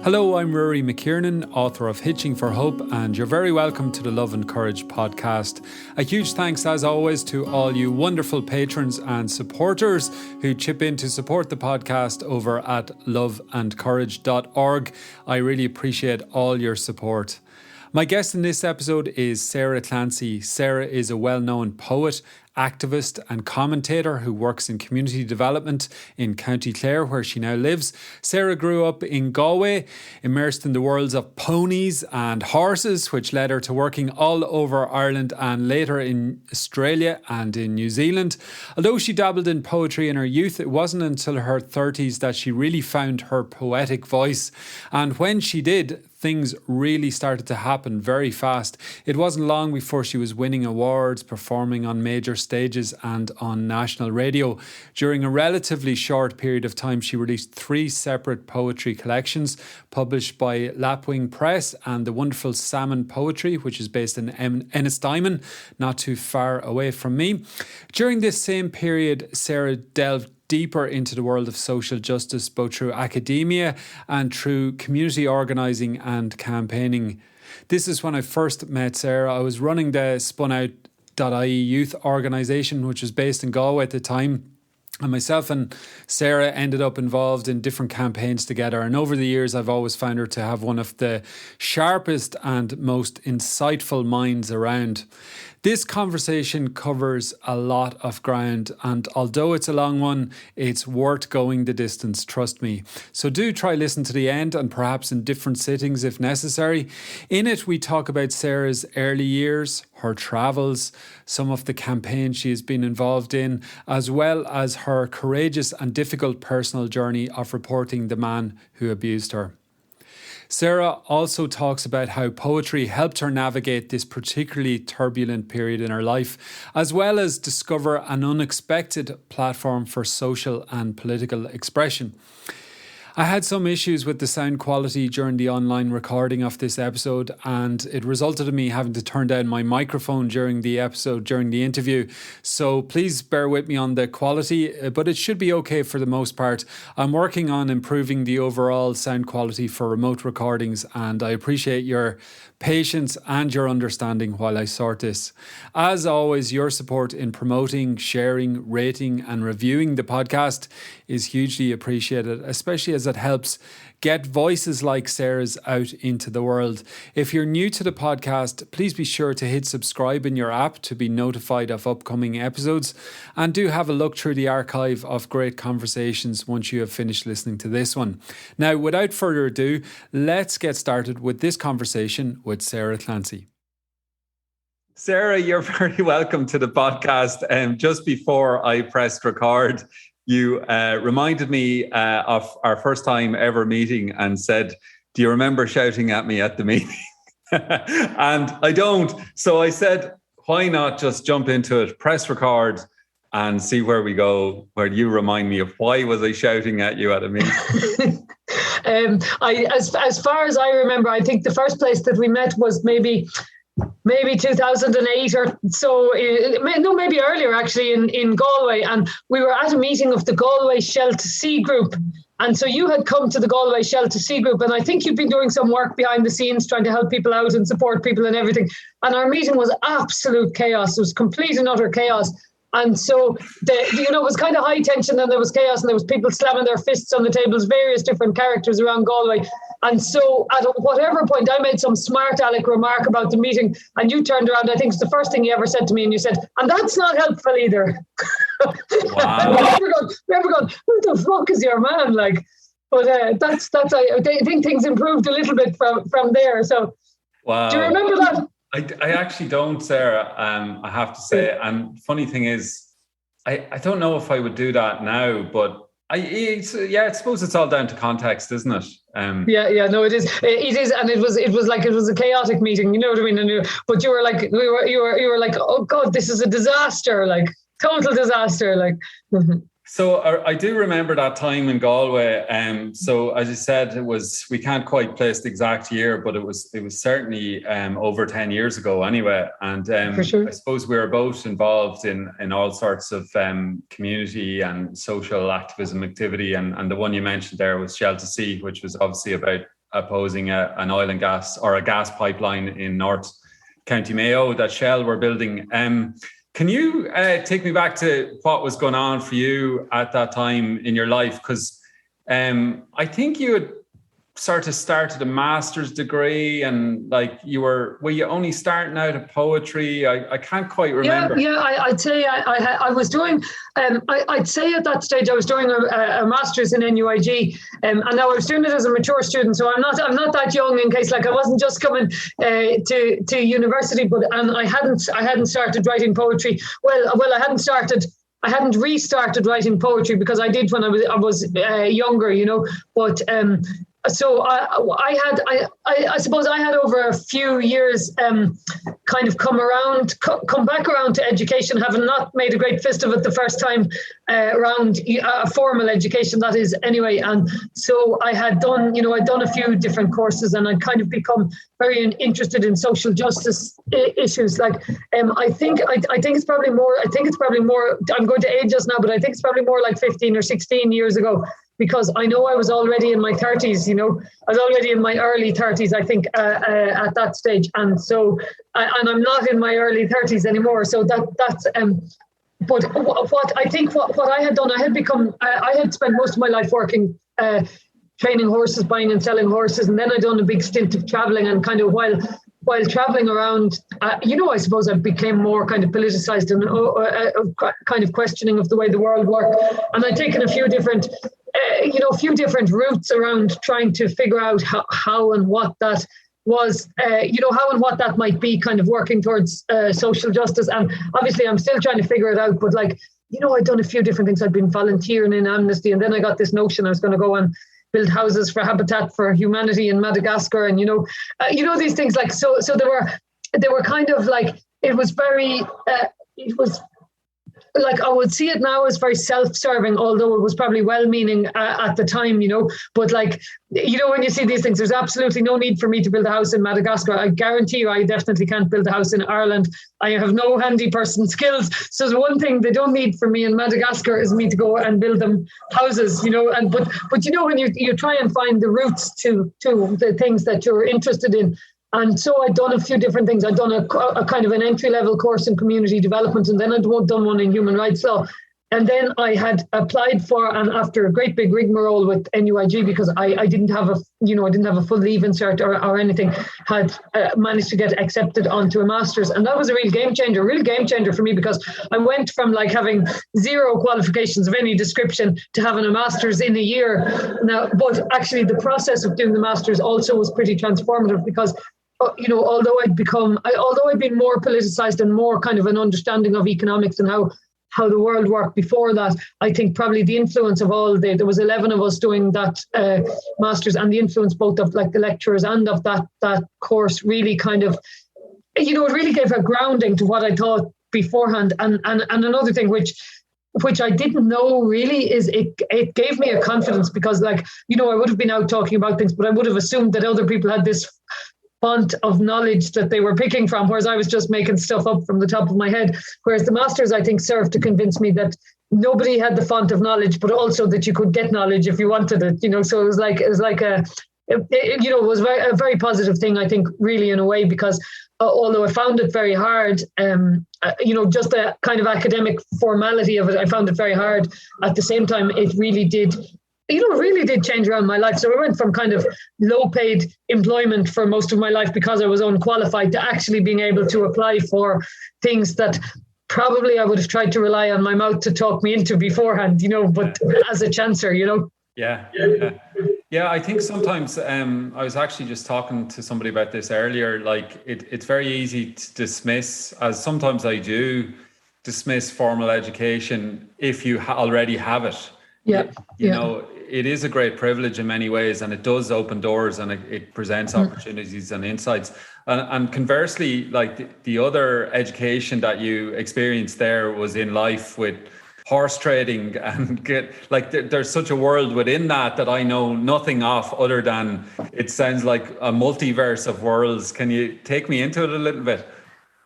Hello, I'm Rory McKiernan, author of Hitching for Hope, and you're very welcome to the Love and Courage podcast. A huge thanks, as always, to all you wonderful patrons and supporters who chip in to support the podcast over at loveandcourage.org. I really appreciate all your support. My guest in this episode is Sarah Clancy. Sarah is a well-known poet, activist and commentator who works in community development in County Clare, where she now lives. Sarah grew up in Galway, immersed in the worlds of ponies and horses, which led her to working all over Ireland and later in Australia and in New Zealand. Although she dabbled in poetry in her youth, it wasn't until her 30s that she really found her poetic voice. And when she did, things really started to happen very fast. It wasn't long before she was winning awards, performing on major stages and on national radio. During a relatively short period of time, she released 3 separate poetry collections published by Lapwing Press and the wonderful Salmon Poetry, which is based in Ennistimon, not too far away from me. During this same period, Sarah delved deeper into the world of social justice, both through academia and through community organising and campaigning. This is when I first met Sarah. I was running the SpunOut.ie youth organisation, which was based in Galway at the time. And myself and Sarah ended up involved in different campaigns together. And over the years, I've always found her to have one of the sharpest and most insightful minds around. This conversation covers a lot of ground, and although it's a long one, it's worth going the distance, trust me. So do try listen to the end, and perhaps in different sittings if necessary. In it, we talk about Sarah's early years, her travels, some of the campaigns she has been involved in, as well as her courageous and difficult personal journey of reporting the man who abused her. Sarah also talks about how poetry helped her navigate this particularly turbulent period in her life, as well as discover an unexpected platform for social and political expression. I had some issues with the sound quality during the online recording of this episode, and it resulted in me having to turn down my microphone during the interview. So please bear with me on the quality, but it should be okay for the most part. I'm working on improving the overall sound quality for remote recordings, and I appreciate your patience and your understanding while I sort this. As always, your support in promoting, sharing, rating and reviewing the podcast is hugely appreciated, especially as it helps get voices like Sarah's out into the world. If you're new to the podcast, please be sure to hit subscribe in your app to be notified of upcoming episodes, and do have a look through the archive of great conversations once you have finished listening to this one. Now, without further ado, let's get started with this conversation with Sarah Clancy. Sarah, you're very welcome to the podcast. Just before I pressed record, you reminded me of our first time ever meeting and said, "Do you remember shouting at me at the meeting?" And I don't. So I said, why not just jump into it, press record and see where we go, where you remind me of why was I shouting at you at a meeting? As far as I remember, I think the first place that we met was maybe 2008 or so, maybe earlier actually in Galway, and we were at a meeting of the Galway Shell to Sea group, and so you had come to the Galway Shell to Sea group, and I think you'd been doing some work behind the scenes trying to help people out and support people and everything, and our meeting was absolute chaos. It was complete and utter chaos. And so, it was kind of high tension, and there was chaos, and there was people slamming their fists on the tables, various different characters around Galway. And so at whatever point, I made some smart aleck remark about the meeting, and you turned around, I think it's the first thing you ever said to me, and you said, "And that's not helpful either." Wow. we ever gone, who the fuck is your man? But I think things improved a little bit from there. So, wow. Do you remember that? I actually don't, Sarah, I have to say. And funny thing is, I don't know if I would do that now, but I suppose it's all down to context, isn't it? No, it is. It is, and it was a chaotic meeting. You know what I mean? But you were like, you were like, oh God, this is a disaster, like total disaster, like. So I do remember that time in Galway. So as you said, we can't quite place the exact year, but it was certainly over 10 years ago anyway. And for sure. I suppose we were both involved in all sorts of community and social activism activity. And the one you mentioned there was Shell to Sea, which was obviously about opposing an oil and gas or a gas pipeline in North County Mayo that Shell were building. Can you take me back to what was going on for you at that time in your life? Because I think you had sort of started a master's degree, and like were you only starting out at poetry? I can't quite remember. I'd say I was doing. I'd say at that stage I was doing a master's in NUIG, and now I was doing it as a mature student. So I'm not that young, in case like I wasn't just coming to university, but I hadn't started writing poetry. Well, I hadn't restarted writing poetry because I did when I was younger, you know. But so I suppose I had over a few years kind of come back around to education, having not made a great fist of it the first time around formal education, that is, anyway. And so I'd done a few different courses, and I'd kind of become very interested in social justice issues. Like I think it's probably more. I'm going to age us now, but I think it's probably more like 15 or 16 years ago. Because I know I was already in my 30s, you know, I was already in my early 30s, I think, at that stage. And so, and I'm not in my early 30s anymore. So that's, but what I had done, I had spent most of my life working, training horses, buying and selling horses. And then I'd done a big stint of traveling, and kind of while traveling around, I suppose I became more kind of politicized and kind of questioning of the way the world worked. And I'd taken a few different routes around trying to figure out how and what that was, how and what that might be, kind of working towards social justice. And obviously I'm still trying to figure it out, but like, I'd done a few different things. I'd been volunteering in Amnesty, and then I got this notion I was going to go and build houses for Habitat for Humanity in Madagascar. And, these things, like, so they were kind of like, it was very, it was like, I would see it now as very self-serving, although it was probably well-meaning at the time, but like, when you see these things, there's absolutely no need for me to build a house in Madagascar. I guarantee you, I definitely can't build a house in Ireland. I have no handy person skills. So the one thing they don't need from me in Madagascar is me to go and build them houses, but when you try and find the roots to the things that you're interested in. And so I'd done a few different things. I'd done a kind of an entry-level course in community development, and then I'd done one in human rights law. And then I had applied for, and after a great big rigmarole with NUIG, because I didn't have a full leave insert or anything, had managed to get accepted onto a master's. And that was a real game changer for me, because I went from like having zero qualifications of any description to having a master's in a year. Now, but actually the process of doing the master's also was pretty transformative, because although I'd been more politicized and more kind of an understanding of economics and how the world worked before that, I think probably the influence of there was 11 of us doing that master's, and the influence both of like the lecturers and of that course really kind of, it really gave a grounding to what I thought beforehand. And another thing which I didn't know really is it gave me a confidence, because like, I would have been out talking about things, but I would have assumed that other people had this font of knowledge that they were picking from, whereas I was just making stuff up from the top of my head. Whereas the masters, I think, served to convince me that nobody had the font of knowledge, but also that you could get knowledge if you wanted it. So it was a very positive thing, I think, really, in a way, because although I found it very hard, just the kind of academic formality of it, I found it very hard. At the same time, it really did change around my life. So I went from kind of low-paid employment for most of my life because I was unqualified, to actually being able to apply for things that probably I would have tried to rely on my mouth to talk me into beforehand, but as a chancer, Yeah, I think sometimes I was actually just talking to somebody about this earlier. Like it's very easy to dismiss, as sometimes I do, dismiss formal education if you already have it. Yeah, it is a great privilege in many ways, and it does open doors, and it presents opportunities and insights. And conversely, like the other education that you experienced there was in life with horse trading, and there's such a world within that I know nothing of, other than it sounds like a multiverse of worlds. Can you take me into it a little bit?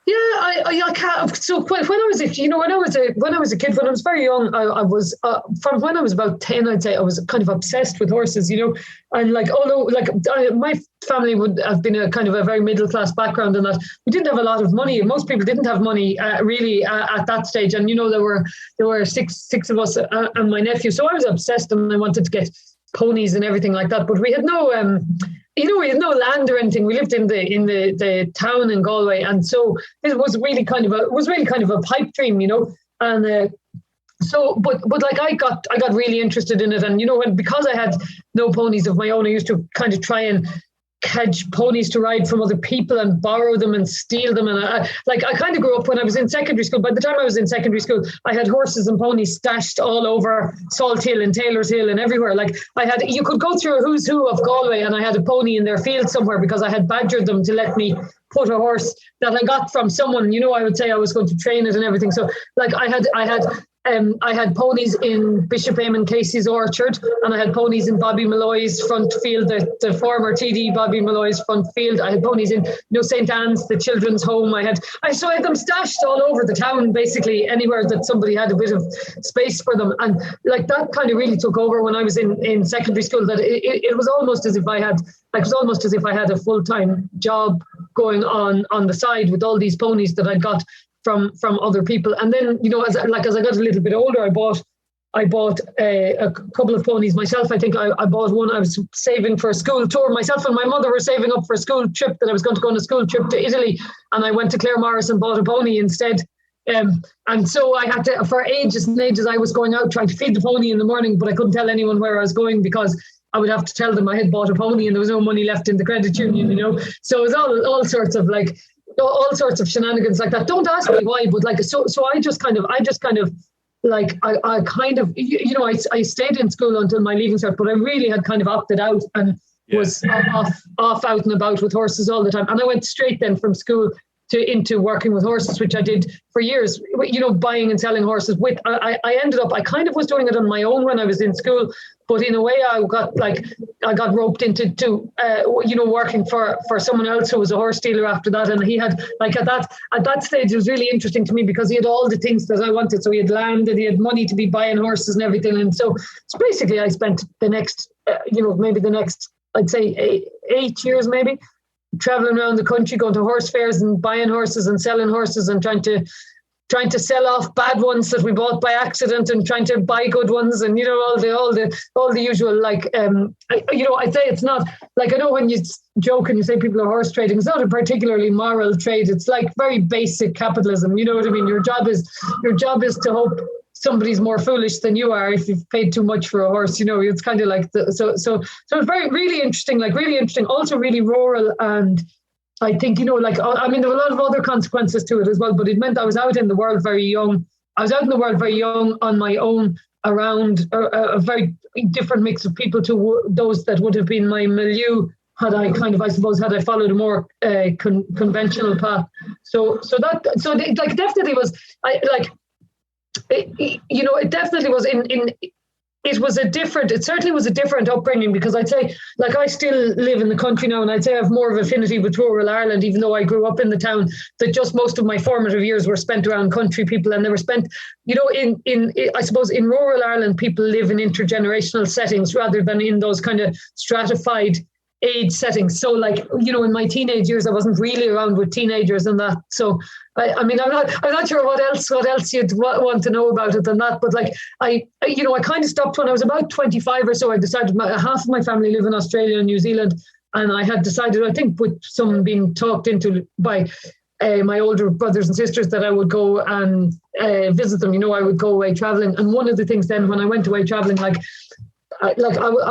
Yeah, I can't. So when I was a kid, when I was very young, I was from when I was about 10, I'd say I was kind of obsessed with horses, and like, although like my family would have been a kind of a very middle class background, and that we didn't have a lot of money. Most people didn't have money really at that stage, and there were six of us and my nephew. So I was obsessed, and I wanted to get ponies and everything like that. But we had no we had no land or anything. We lived in the town in Galway, and so it was really kind of a pipe dream, And so, but like I got really interested in it, and because I had no ponies of my own, I used to kind of try and catch ponies to ride from other people and borrow them and steal them. And I kind of grew up when I was in secondary school. By the time I was in secondary school, I had horses and ponies stashed all over Salt Hill and Taylor's Hill and everywhere. Like you could go through a who's who of Galway, and I had a pony in their field somewhere because I had badgered them to let me put a horse that I got from someone. I would say I was going to train it and everything. So like I had ponies in Bishop Eamon Casey's orchard, and I had ponies in Bobby Malloy's front field, the former TD Bobby Malloy's front field. I had ponies in St. Anne's, the children's home. I had them stashed all over the town, basically anywhere that somebody had a bit of space for them. And like that kind of really took over when I was in secondary school, that it was almost as if I had a full-time job going on the side with all these ponies that I'd got from other people. And then, as I got a little bit older, I bought a couple of ponies myself. I think I bought one. I was saving for a school tour. Myself and my mother were saving up for a school trip, that I was going to go on a school trip to Italy. And I went to Clare Morris and bought a pony instead. And so I had to, for ages and ages, I was going out trying to feed the pony in the morning, but I couldn't tell anyone where I was going because I would have to tell them I had bought a pony and there was no money left in the credit union, So it was all sorts of like, all sorts of shenanigans like that. Don't ask me why, but like, so I stayed in school until my leaving cert, but I really had kind of opted out and was off out and about with horses all the time. And I went straight then from school into working with horses, which I did for years, buying and selling horses with. I ended up, I kind of was doing it on my own when I was in school, but in a way I got roped into working for someone else who was a horse dealer after that. And he had, like, at that stage, it was really interesting to me because he had all the things that I wanted. So he had land and he had money to be buying horses and everything. And so basically I spent the next, maybe the next, I'd say 8 years maybe, traveling around the country, going to horse fairs and buying horses and selling horses and trying to sell off bad ones that we bought by accident and trying to buy good ones, and all the usual, like I'd say it's not like, I know when you joke and you say people are horse trading, it's not a particularly moral trade. It's like very basic capitalism. You know what I mean? Your job is to hope somebody's more foolish than you are if you've paid too much for a horse. It's kind of like so it's very really interesting, also really rural. And I think, there were a lot of other consequences to it as well, but it meant I was out in the world very young. On my own, around a very different mix of people to those that would have been my milieu had I followed a more conventional path. So it definitely was, it definitely was it certainly was a different upbringing, because I'd say, like, I still live in the country now, and I'd say I have more of affinity with rural Ireland, even though I grew up in the town, that just most of my formative years were spent around country people, and they were spent, I suppose in rural Ireland, people live in intergenerational settings rather than in those kind of stratified age settings. So in my teenage years, I wasn't really around with teenagers and that. So I'm not sure what else you'd want to know about it than that. But I kind of stopped when I was about 25 or so. I decided half of my family live in Australia and New Zealand, and I had decided, I think with some being talked into by my older brothers and sisters, that I would go and visit them. I would go away traveling. And one of the things then when I went away traveling, I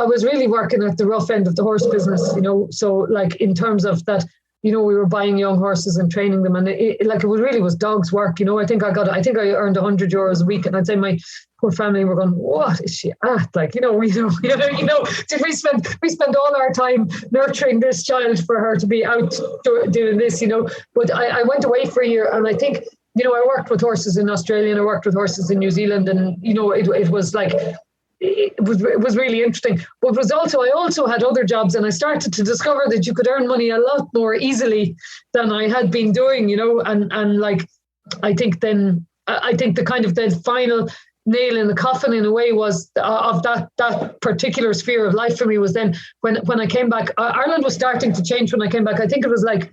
was really working at the rough end of the horse business, so in terms of that, we were buying young horses and training them, and it was dog's work. I think I earned €100 a week, and I'd say my poor family were going, what is she at? Did we spend all our time nurturing this child for her to be out doing this, But I went away for a year, and I think, I worked with horses in Australia and I worked with horses in New Zealand, and it was like, it was really interesting. But I also had other jobs, and I started to discover that you could earn money a lot more easily than I had been doing, and like I think the kind of the final nail in the coffin in a way was of that particular sphere of life for me was then when I came back. Ireland was starting to change when I came back. I think it was like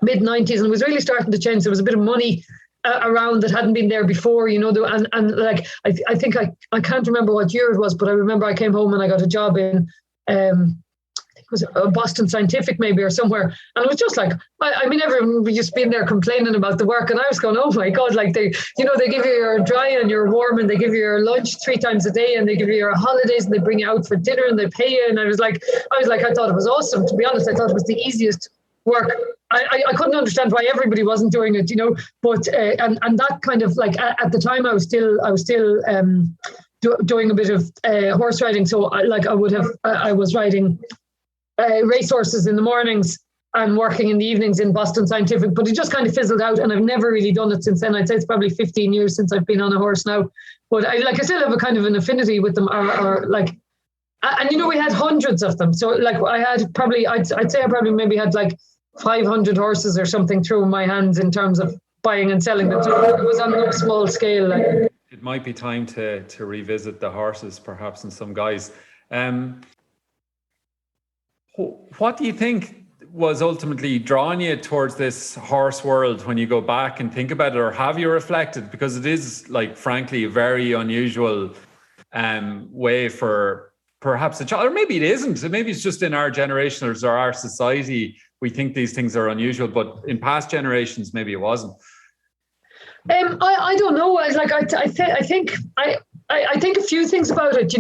mid-90s, and it was really starting to change. There was a bit of money around that hadn't been there before, and like I think I can't remember what year it was, but I remember I came home and I got a job in I think it was Boston Scientific maybe or somewhere, and it was just like I mean everyone was just being there complaining about the work, and I was going, oh my God, like they give you your dry and your warm, and they give you your lunch 3 times a day, and they give you your holidays, and they bring you out for dinner, and they pay you, and I thought it was awesome. To be honest, I thought it was the easiest work. I couldn't understand why everybody wasn't doing it, but and that kind of like at the time I was still doing a bit of horse riding. So I was riding racehorses in the mornings and working in the evenings in Boston Scientific, but it just kind of fizzled out, and I've never really done it since then. I'd say it's probably 15 years since I've been on a horse now, but I still have a kind of an affinity with them, or like. And we had hundreds of them. So like I had probably, I'd say I probably maybe had like 500 horses or something through my hands in terms of buying and selling them. So it was on a small scale. Like. It might be time to revisit the horses, perhaps, in some guys. What do you think was ultimately drawing you towards this horse world when you go back and think about it, or have you reflected? Because it is, like, frankly, a very unusual way for perhaps a child, or maybe it isn't. Maybe it's just in our generation or our society, we think these things are unusual, but in past generations, maybe it wasn't. I don't know. I think a few things about it.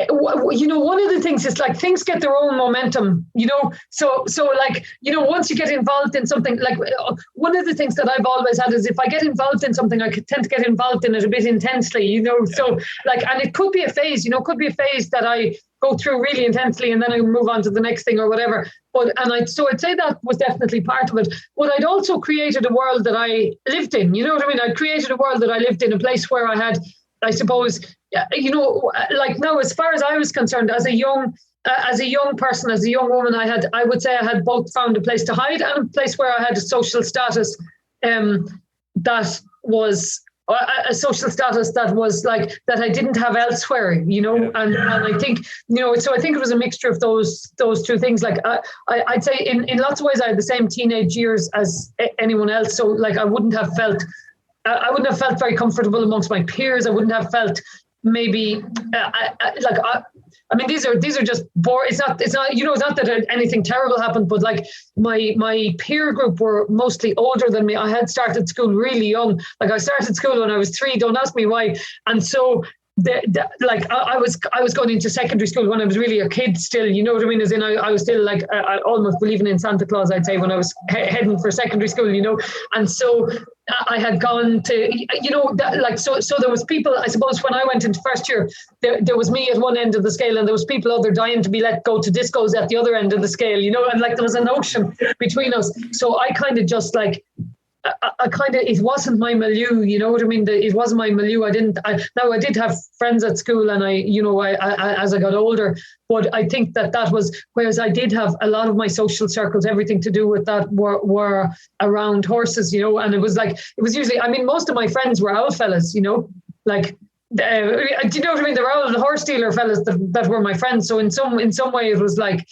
One of the things is like things get their own momentum, so like, once you get involved in something, like one of the things that I've always had is if I get involved in something, I tend to get involved in it a bit intensely, so like, and it could be a phase, that I go through really intensely and then I move on to the next thing or whatever. I'd say that was definitely part of it. But I'd also created a world that I lived in, I'd created a world that I lived in, a place where I had, I suppose, like now, as far as I was concerned, as a young person, as a young woman, I would say I had both found a place to hide and a place where I had a social status that was a social status that was like that I didn't have elsewhere, and I think, so I think it was a mixture of those two things. Like I'd say in lots of ways I had the same teenage years as anyone else. So like I wouldn't have felt very comfortable amongst my peers. I wouldn't have felt maybe I mean, these are just it's not it's not that anything terrible happened, but like my peer group were mostly older than me. I had started school really young. Like I started school when I was 3. Don't ask me why. And so I was going into secondary school when I was really a kid still, you know what I mean? As in I was still like almost believing in Santa Claus, I'd say, when I was heading for secondary school, and so I had gone to, so there was people, I suppose, when I went into first year, there was me at one end of the scale and there was people other dying to be let go to discos at the other end of the scale, and like there was an ocean between us. So I kind of just like, it wasn't my milieu, you know what I mean? It wasn't my milieu. I did have friends at school and I as I got older, but I think that was, whereas I did have a lot of my social circles, everything to do with that were around horses, and it was usually, I mean, most of my friends were owl fellas, like, do you know what I mean? They were all the horse dealer fellas that were my friends. So in some way it was like,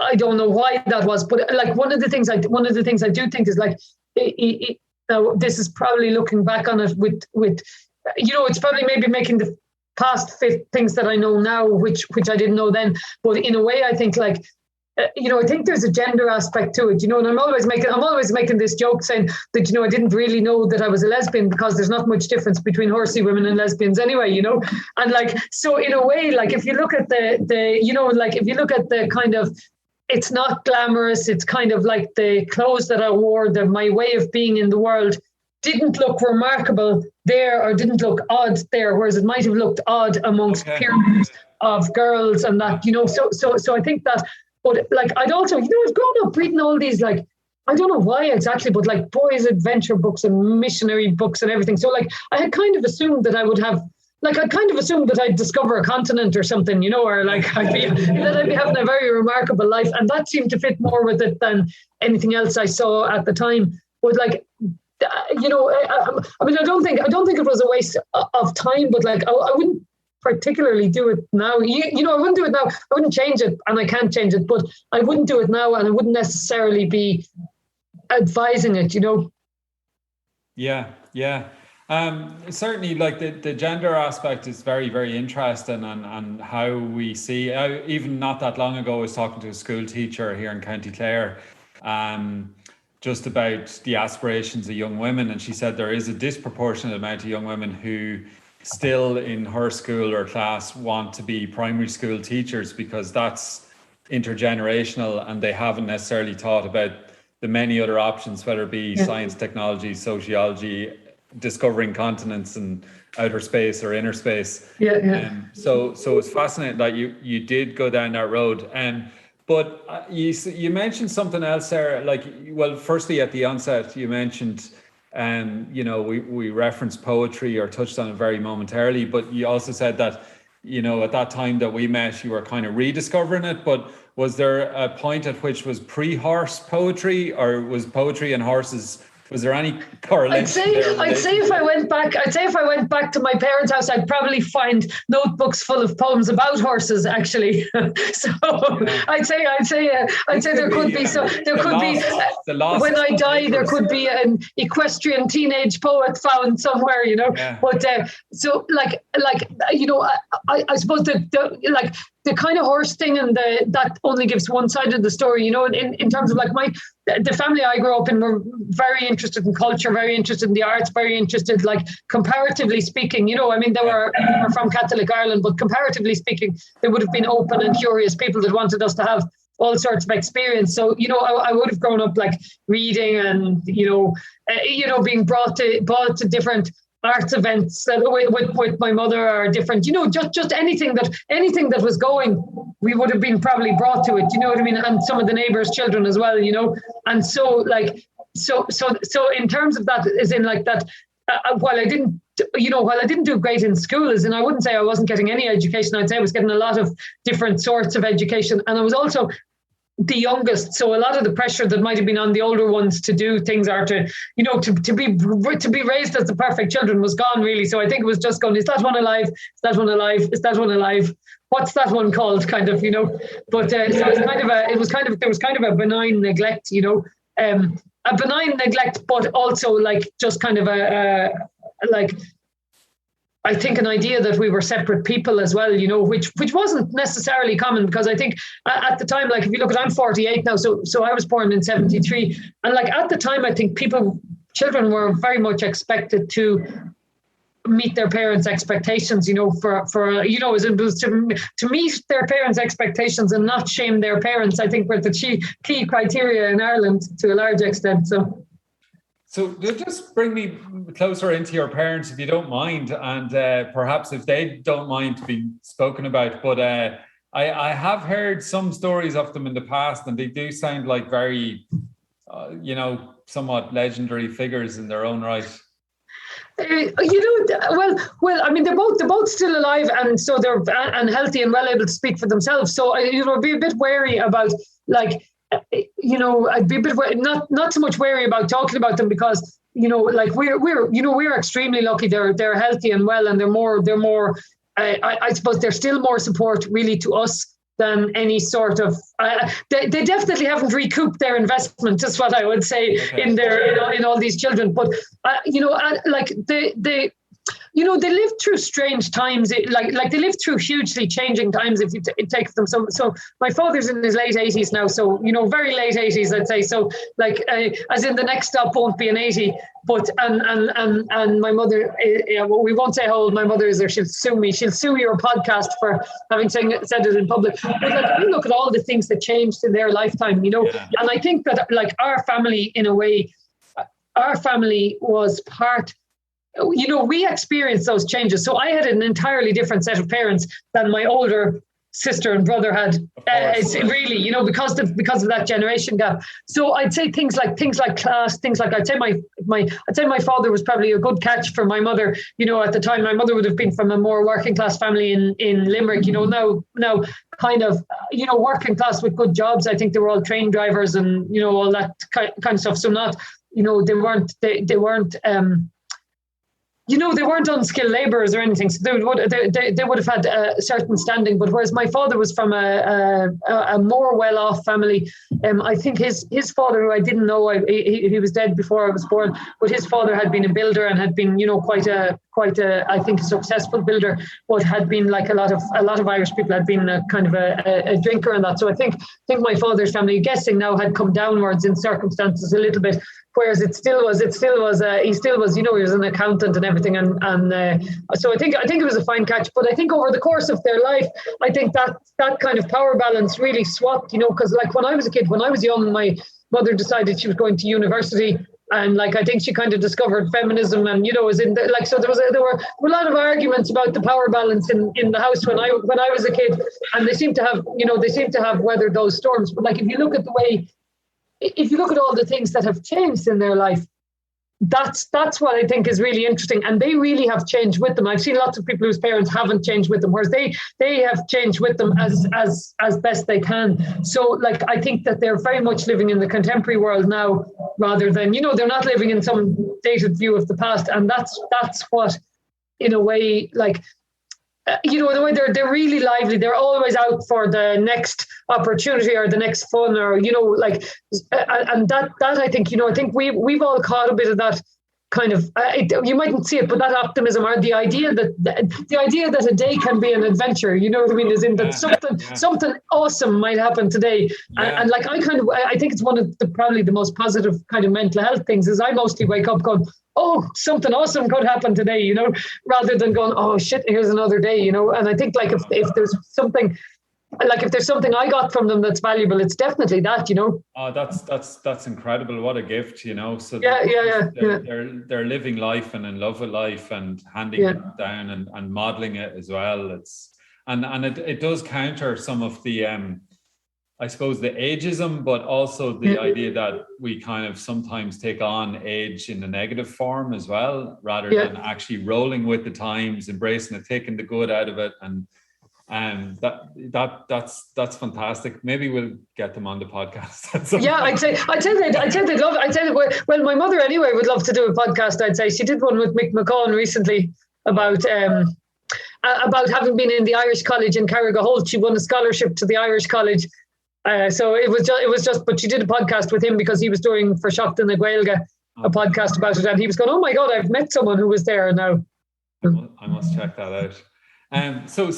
I don't know why that was, but like one of the things I do think is like, now this is probably looking back on it with it's probably maybe making the past fit things that I know now, which I didn't know then. But in a way, I think like, I think there's a gender aspect to it, and I'm always making this joke saying that, I didn't really know that I was a lesbian because there's not much difference between horsey women and lesbians anyway, and like, so in a way, like if you look at if you look at the kind of, it's not glamorous. It's kind of like the clothes that I wore, my way of being in the world didn't look remarkable there or didn't look odd there, whereas it might have looked odd amongst peer groups of girls and that, so I think that, but like I'd also, I've grown up reading all these, like, I don't know why exactly, but like boys' adventure books and missionary books and everything. So like I had kind of assumed that I would have like I kind of assumed that I'd discover a continent or something, you know, or like that I'd be having a very remarkable life, and that seemed to fit more with it than anything else I saw at the time. But like, you know, I mean, I don't think it was a waste of time, but like, I wouldn't particularly do it now. You know, I wouldn't do it now. I wouldn't change it, and I can't change it, but I wouldn't do it now, and I wouldn't necessarily be advising it, you know. Yeah. Certainly, like the gender aspect is very, very interesting, and how we see. Even not that long ago, I was talking to a school teacher here in County Clare, just about the aspirations of young women, and she said there is a disproportionate amount of young women who still in her school or class want to be primary school teachers, because that's intergenerational, and they haven't necessarily thought about the many other options, whether it be science, technology, sociology, discovering continents and outer space or inner space. So it's fascinating that you did go down that road. But you mentioned something else, Sarah. Like, well, firstly at the onset you mentioned, you know, we referenced poetry or touched on it very momentarily, but you also said that, you know, at that time that we met, you were kind of rediscovering it. But was there a point at which was pre-horse poetry, or was poetry and horses, was there any correlation? I'd say if I went back to my parents' house, I'd probably find notebooks full of poems about horses, actually. So I'd say there could be when I die, there could be an equestrian teenage poet found somewhere, you know. Yeah. But so like you know, I suppose the kind of horse thing, and that only gives one side of the story, you know. In terms of like the family I grew up in were very interested in culture, very interested in the arts, very interested, like, comparatively speaking, you know, I mean, they were from Catholic Ireland, but comparatively speaking, they would have been open and curious people that wanted us to have all sorts of experience. So, you know, I would have grown up like reading and, you know, being brought to different arts events with my mother, or different, you know, just anything that was going, we would have been probably brought to it, you know what I mean? And some of the neighbors' children as well, you know. And so like, so in terms of that, as in like that, while I didn't do great in school, as in I wouldn't say I wasn't getting any education, I'd say I was getting a lot of different sorts of education. And I was also the youngest, so a lot of the pressure that might have been on the older ones to do things, or to, you know, to be raised as the perfect children was gone, really. So I think it was just going, is that one alive? Is that one alive? Is that one alive? What's that one called? Kind of, you know. But so there was kind of a benign neglect, you know, a benign neglect, but also like just kind of I think an idea that we were separate people as well, you know, which wasn't necessarily common, because I think at the time, like, if you look at, I'm 48 now, so I was born in 73, and like at the time, I think children were very much expected to meet their parents' expectations, you know, for you know, as it was to meet their parents' expectations and not shame their parents, I think were the key criteria in Ireland to a large extent. So just bring me closer into your parents, if you don't mind, and perhaps if they don't mind to be spoken about. But I have heard some stories of them in the past, and they do sound like very, you know, somewhat legendary figures in their own right. You know, well, I mean, they're both still alive, and so they're and healthy and well able to speak for themselves. So you know, I'd be a bit wary about, like, you know, I'd be a bit not so much wary about talking about them, because, you know, like we're extremely lucky. They're healthy and well, and they're more. I suppose they're still more support really to us than any sort of. They definitely haven't recouped their investment, is what I would say, in their in all these children. But you know, like they. You know, they lived through strange times, like they lived through hugely changing times, if you take them. So my father's in his late 80s now, so, you know, very late 80s, I'd say. So, like, as in the next stop won't be an 80, but, and my mother, well, we won't say how old my mother is, or she'll sue me. She'll sue your podcast for having said it in public. But like, you look at all the things that changed in their lifetime, you know, and I think that, like, our family, in a way, our family was part. You know, we experienced those changes. So I had an entirely different set of parents than my older sister and brother had. It's really, you know, because of that generation gap. So I'd say things like class, things like I'd say my father was probably a good catch for my mother. You know, at the time, my mother would have been from a more working class family in Limerick. You know, now kind of, you know, working class with good jobs. I think they were all train drivers and, you know, all that kind of stuff. So not, you know, they weren't you know, they weren't unskilled labourers or anything, so they would have had a certain standing. But whereas my father was from a more well-off family, I think his father, who I didn't know, he was dead before I was born, but his father had been a builder and had been, you know, quite a I think a successful builder, but had been like a lot of Irish people had been a kind of a drinker and that. So I think my father's family, guessing now, had come downwards in circumstances a little bit. Whereas he still was, you know, he was an accountant and everything. And so I think it was a fine catch. But I think over the course of their life, I think that kind of power balance really swapped, you know, because like when I was a kid, when I was young, my mother decided she was going to university. And like, I think she kind of discovered feminism and, you know, was in like, so there were a lot of arguments about the power balance in the house when I was a kid. And they seem to have weathered those storms. But like, if you look at all the things that have changed in their life, that's what I think is really interesting. And they really have changed with them. I've seen lots of people whose parents haven't changed with them, whereas they have changed with them as best they can. So like, I think that they're very much living in the contemporary world now, rather than, you know, they're not living in some dated view of the past. And that's what, in a way, like, you know, the way they're really lively. They're always out for the next opportunity or the next fun, or, you know, like, and that I think, you know, I think we've all caught a bit of that kind of, you mightn't see it, but that optimism, or the idea that a day can be an adventure, you know what I mean, is in that something awesome might happen today. And like, I think it's one of probably the most positive kind of mental health things, is I mostly wake up going, oh, something awesome could happen today, you know, rather than going, oh shit, here's another day, you know. And I think like if there's something I got from them that's valuable, it's definitely that, you know. Oh, that's incredible. What a gift, you know. So they're living life and in love with life and handing it down and modeling it as well. It does counter some of the I suppose the ageism, but also the idea that we kind of sometimes take on age in a negative form as well, rather than actually rolling with the times, embracing it, taking the good out of it. And that's fantastic. Maybe we'll get them on the podcast. Yeah, I'd say they'd love it. I'd say that, well, my mother anyway would love to do a podcast. I'd say she did one with Mick McCaughan recently about having been in the Irish College in Carrigaholt. She won a scholarship to the Irish College. So it was just, but she did a podcast with him because he was doing for Shopton na Gaeilge a podcast about it, and he was going, oh my God, I've met someone who was there now. I must check that out. So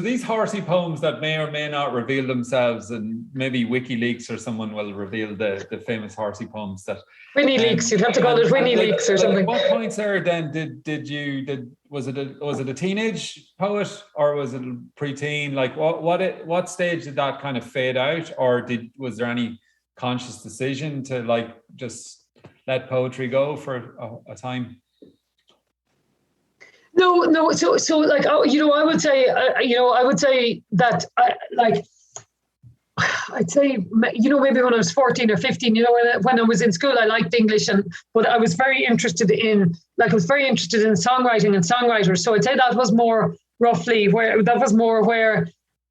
these horsey poems that may or may not reveal themselves, and maybe WikiLeaks or someone will reveal the famous horsey poems that Winnie Leaks. You'd have to call it Winnie Leaks or something. At what point, Sarah, then was it a teenage poet, or was it pre-teen? Like what stage did that kind of fade out, or was there any conscious decision to like just let poetry go for a time? No. So like, you know, I would say that I'd say, you know, maybe when I was 14 or 15, you know, when I was in school, I liked English, but I was very interested in songwriting and songwriters. So I'd say that was more roughly where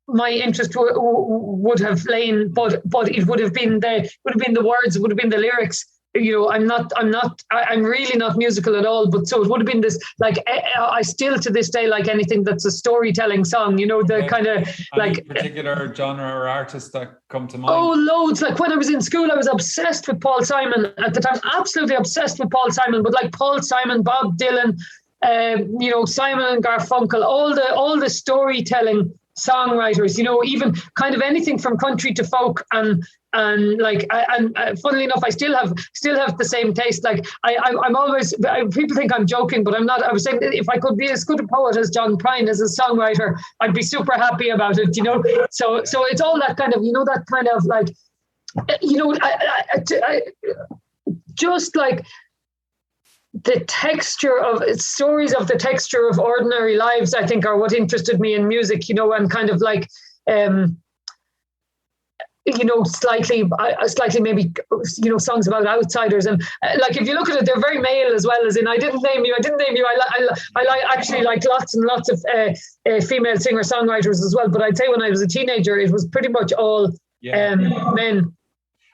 my interest would have lain, but it would have been the words, it would have been the lyrics. You know, I'm really not musical at all, but so it would have been this, like, I still to this day like anything that's a storytelling song, you know, the kind of like particular genre or artist that come to mind. Oh, loads. Like when I was in school, I was obsessed with Paul Simon at the time, absolutely obsessed with Paul Simon, but like Paul Simon, Bob Dylan, you know, Simon and Garfunkel, all the storytelling songwriters, you know, even kind of anything from country to folk, and funnily enough, I still have the same taste. Like I'm always, people think I'm joking, but I'm not. I was saying if I could be as good a poet as John Prine as a songwriter, I'd be super happy about it, you know. So it's all that kind of, you know, that kind of like, you know, I just like the texture of stories of the texture of ordinary lives, I think, are what interested me in music, you know, and kind of like, slightly maybe, songs about outsiders. And like, if you look at it, they're very male as well, as in, I didn't name you. I actually like lots and lots of female singer-songwriters as well. But I'd say when I was a teenager, it was pretty much all men.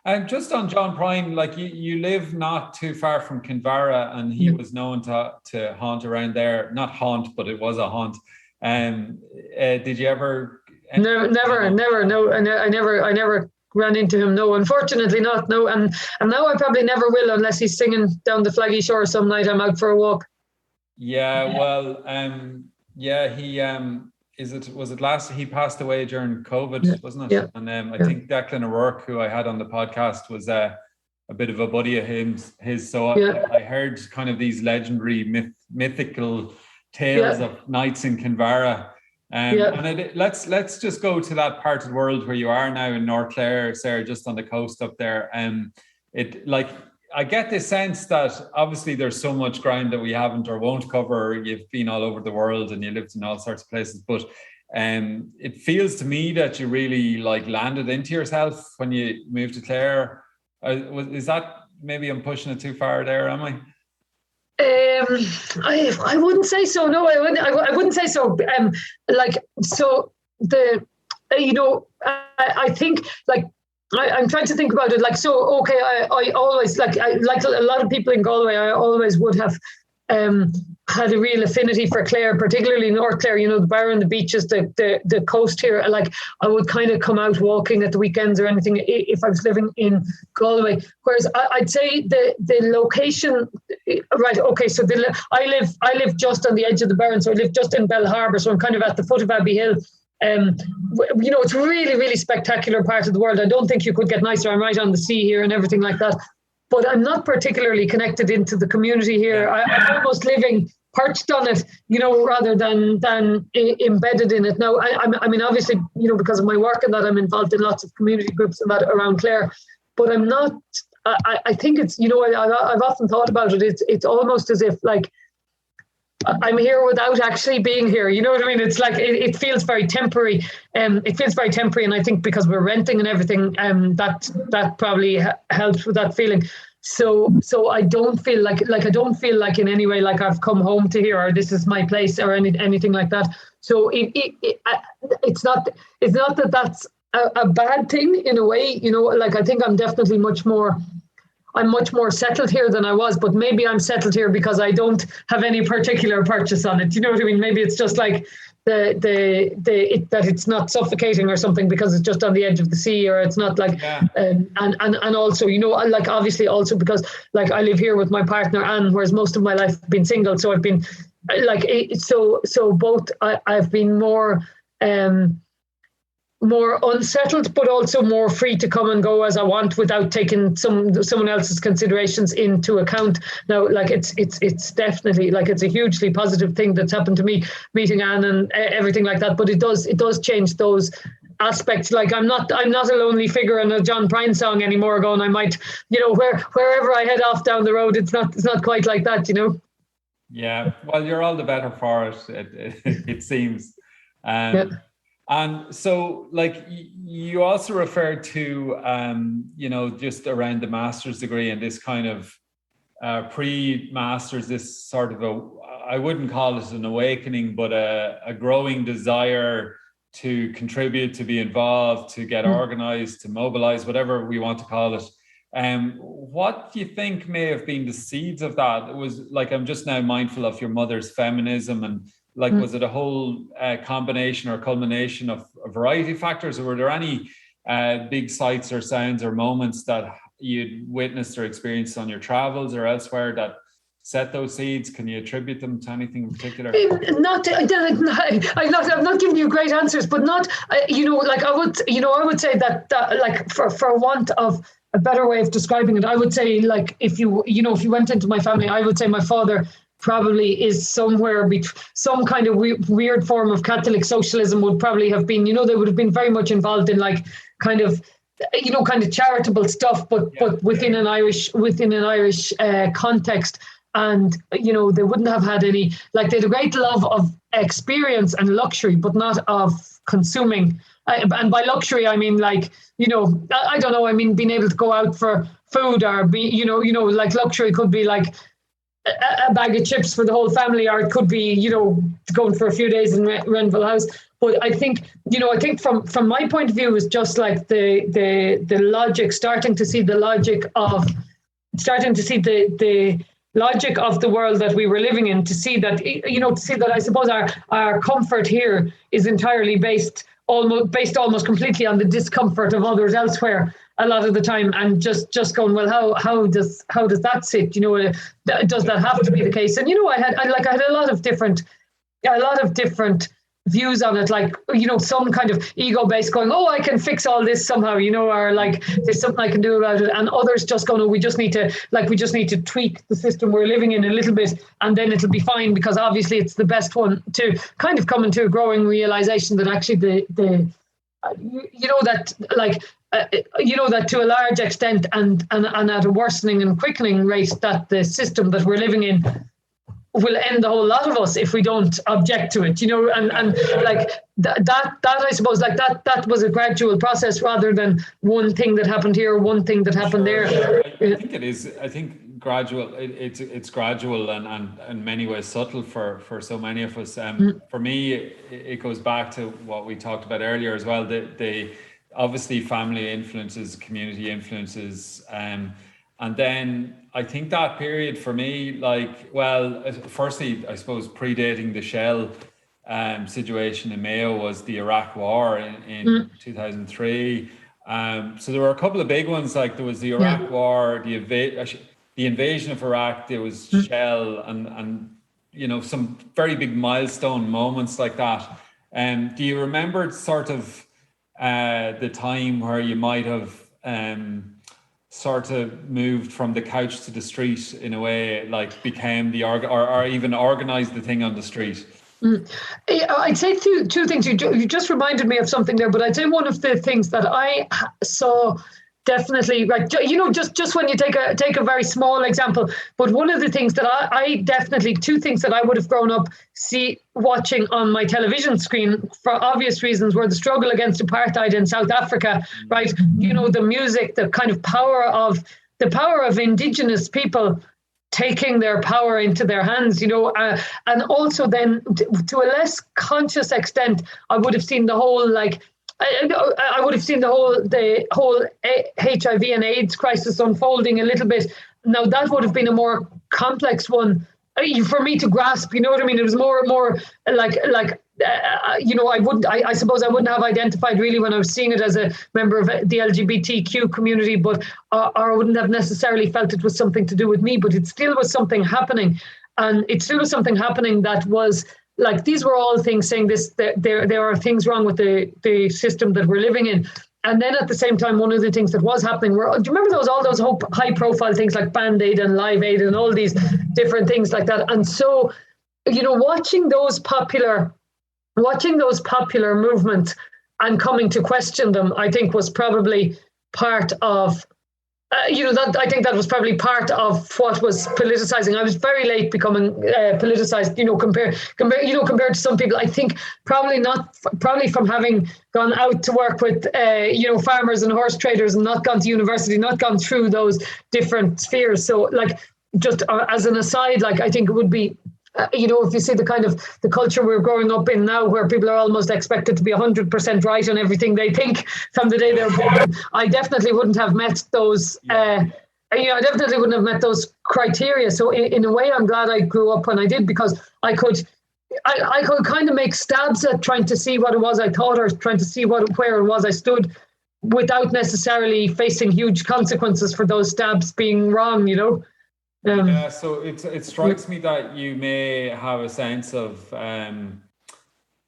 And just on John Prine, like you live not too far from Kinvara, and he was known to haunt around there. Not haunt, but it was a haunt. Did you ever? Never. No, I never ran into him. No, unfortunately not. No, and now I probably never will, unless he's singing down the Flaggy Shore some night I'm out for a walk. Yeah, well, he was it last? He passed away during COVID, wasn't it? Yeah. And I think Declan O'Rourke, who I had on the podcast, was a bit of a buddy of his. So I heard kind of these legendary mythical tales of nights in Kinvara. And let's just go to that part of the world where you are now in North Clare, Sarah, just on the coast up there. I get this sense that obviously there's so much ground that we haven't or won't cover. You've been all over the world and you lived in all sorts of places, but it feels to me that you really like landed into yourself when you moved to Clare. Is that, maybe I'm pushing it too far there, am I? I wouldn't say so. No, I wouldn't say so. I think like, I'm trying to think about it. Like, so, okay, I always, like a lot of people in Galway, I always would have had a real affinity for Clare, particularly North Clare, the bar and the beaches, the coast here. Like, I would kind of come out walking at the weekends or anything if I was living in Galway. Whereas I'd say the location, right, okay, so I live just on the edge of the Barron, so I live just in Bell Harbour, so I'm kind of at the foot of Abbey Hill. It's a really, really spectacular part of the world. I don't think you could get nicer. I'm right on the sea here and everything like that. But I'm not particularly connected into the community here. I'm almost living perched on it, rather than embedded in it. Now, I mean, obviously, because of my work and that, I'm involved in lots of community groups and that around Clare. But I'm not. I think it's, I've often thought about it. It's almost as if like, I'm here without actually being here. You know what I mean? It's like, it feels very temporary. It feels very temporary. And I think because we're renting and everything, that probably helps with that feeling. So I don't feel like I don't feel like in any way like I've come home to here or this is my place or anything like that. So it's not that that's a bad thing in a way. Like, I think I'm definitely much more settled here than I was, but maybe I'm settled here because I don't have any particular purchase on it. You know what I mean? Maybe it's just like that it's not suffocating or something because it's just on the edge of the sea, or it's not like, and also, like, obviously also because like I live here with my partner Anne, whereas most of my life I've been single. So I've been like, so both I've been more unsettled, but also more free to come and go as I want without taking someone else's considerations into account. Now, like, it's definitely like, it's a hugely positive thing that's happened to me, meeting Anne and everything like that. But it does change those aspects. Like, I'm not a lonely figure in a John Prine song anymore going, I might, wherever I head off down the road, it's not quite like that, Yeah, well, you're all the better for it, it seems. And so, like, you also referred to, just around the master's degree and this kind of pre-master's, this sort of I wouldn't call it an awakening, but a growing desire to contribute, to be involved, to get organized, to mobilize, whatever we want to call it. What do you think may have been the seeds of that? It was like, I'm just now mindful of your mother's feminism, and like, was it a whole combination or culmination of a variety of factors, or were there any big sights or sounds or moments that you'd witnessed or experienced on your travels or elsewhere that set those seeds? Can you attribute them to anything in particular? I'm not giving you great answers, but not, like I would say that like, for want of a better way of describing it, I would say, like, if you went into my family, I would say my father probably is somewhere some kind of weird form of Catholic socialism would probably have been, they would have been very much involved in like kind of charitable stuff, but within an Irish context. And, you know, they wouldn't have had any, like, they had a great love of experience and luxury, but not of consuming. And by luxury, I mean, like, you know, I don't know, I mean, being able to go out for food, or be, you know, like luxury could be like a bag of chips for the whole family, or it could be, you know, going for a few days in Renville House. But I think, you know, I think from my point of view, is just like the logic, starting to see the logic of the world that we were living in, to see that, you know, to see that I suppose our comfort here is entirely based almost completely on the discomfort of others elsewhere a lot of the time, and just going, well, how does that sit? You know, does that have to be the case? And, you know, I had a lot of different views on it, like, you know, some kind of ego-based going, oh, I can fix all this somehow, you know, or like there's something I can do about it, and others just going, oh, we just need to tweak the system we're living in a little bit, and then it'll be fine, because obviously it's the best one, to kind of come into a growing realization that actually you know, that, like, you know, that to a large extent and at a worsening and quickening rate, that the system that we're living in will end a whole lot of us if we don't object to it, you know, and like that I suppose, like that was a gradual process, rather than one thing that happened here, one thing that happened there. I think it is. I think gradual. It's gradual and in many ways subtle for so many of us. For me, it goes back to what we talked about earlier as well. The obviously family influences, community influences, and then I think that period for me, like, well, firstly, I suppose predating the Shell situation in Mayo was the Iraq War in 2003. So there were a couple of big ones, like there was the Iraq War, the invasion of Iraq, there was Shell, and you know, some very big milestone moments like that. Do you remember sort of the time where you might have sort of moved from the couch to the street in a way, like became or even organized the thing on the street? I'd say two things. You just reminded me of something there, but I'd say one of the things that I saw definitely, right, you know, just when you take a very small example, but one of the things that I definitely, two things that I would have grown up watching on my television screen for obvious reasons, were the struggle against apartheid in South Africa, right? You know, the music, the kind of power of indigenous people taking their power into their hands, you know, and also then to a less conscious extent, I would have seen the whole, like, I would have seen the whole HIV and AIDS crisis unfolding a little bit. Now that would have been a more complex one for me to grasp. You know what I mean? It was more like you know, I suppose I wouldn't have identified really when I was seeing it as a member of the LGBTQ community, but or I wouldn't have necessarily felt it was something to do with me. But it still was something happening, and it still was something happening that was. Like, these were all things saying this, there are things wrong with the system that we're living in. And then at the same time, one of the things that was happening do you remember all those high profile things like Band-Aid and Live Aid and all these different things like that? And so, you know, watching those popular movements and coming to question them, I think was probably part of, you know, that I think that was probably part of what was politicizing. I was very late becoming politicized, you know, compared to some people. I think probably from having gone out to work with, you know, farmers and horse traders and not gone to university, not gone through those different spheres. So, like, just as an aside, like, I think it would be, you know, if you see the kind of the culture we're growing up in now, where people are almost expected to be 100% right on everything they think from the day they're born, I definitely wouldn't have met those. You know, I definitely wouldn't have met those criteria. So in a way, I'm glad I grew up when I did, because I could kind of make stabs at trying to see what it was I thought, or trying to see where it was I stood, without necessarily facing huge consequences for those stabs being wrong. You know. Yeah, so it strikes me that you may have a sense of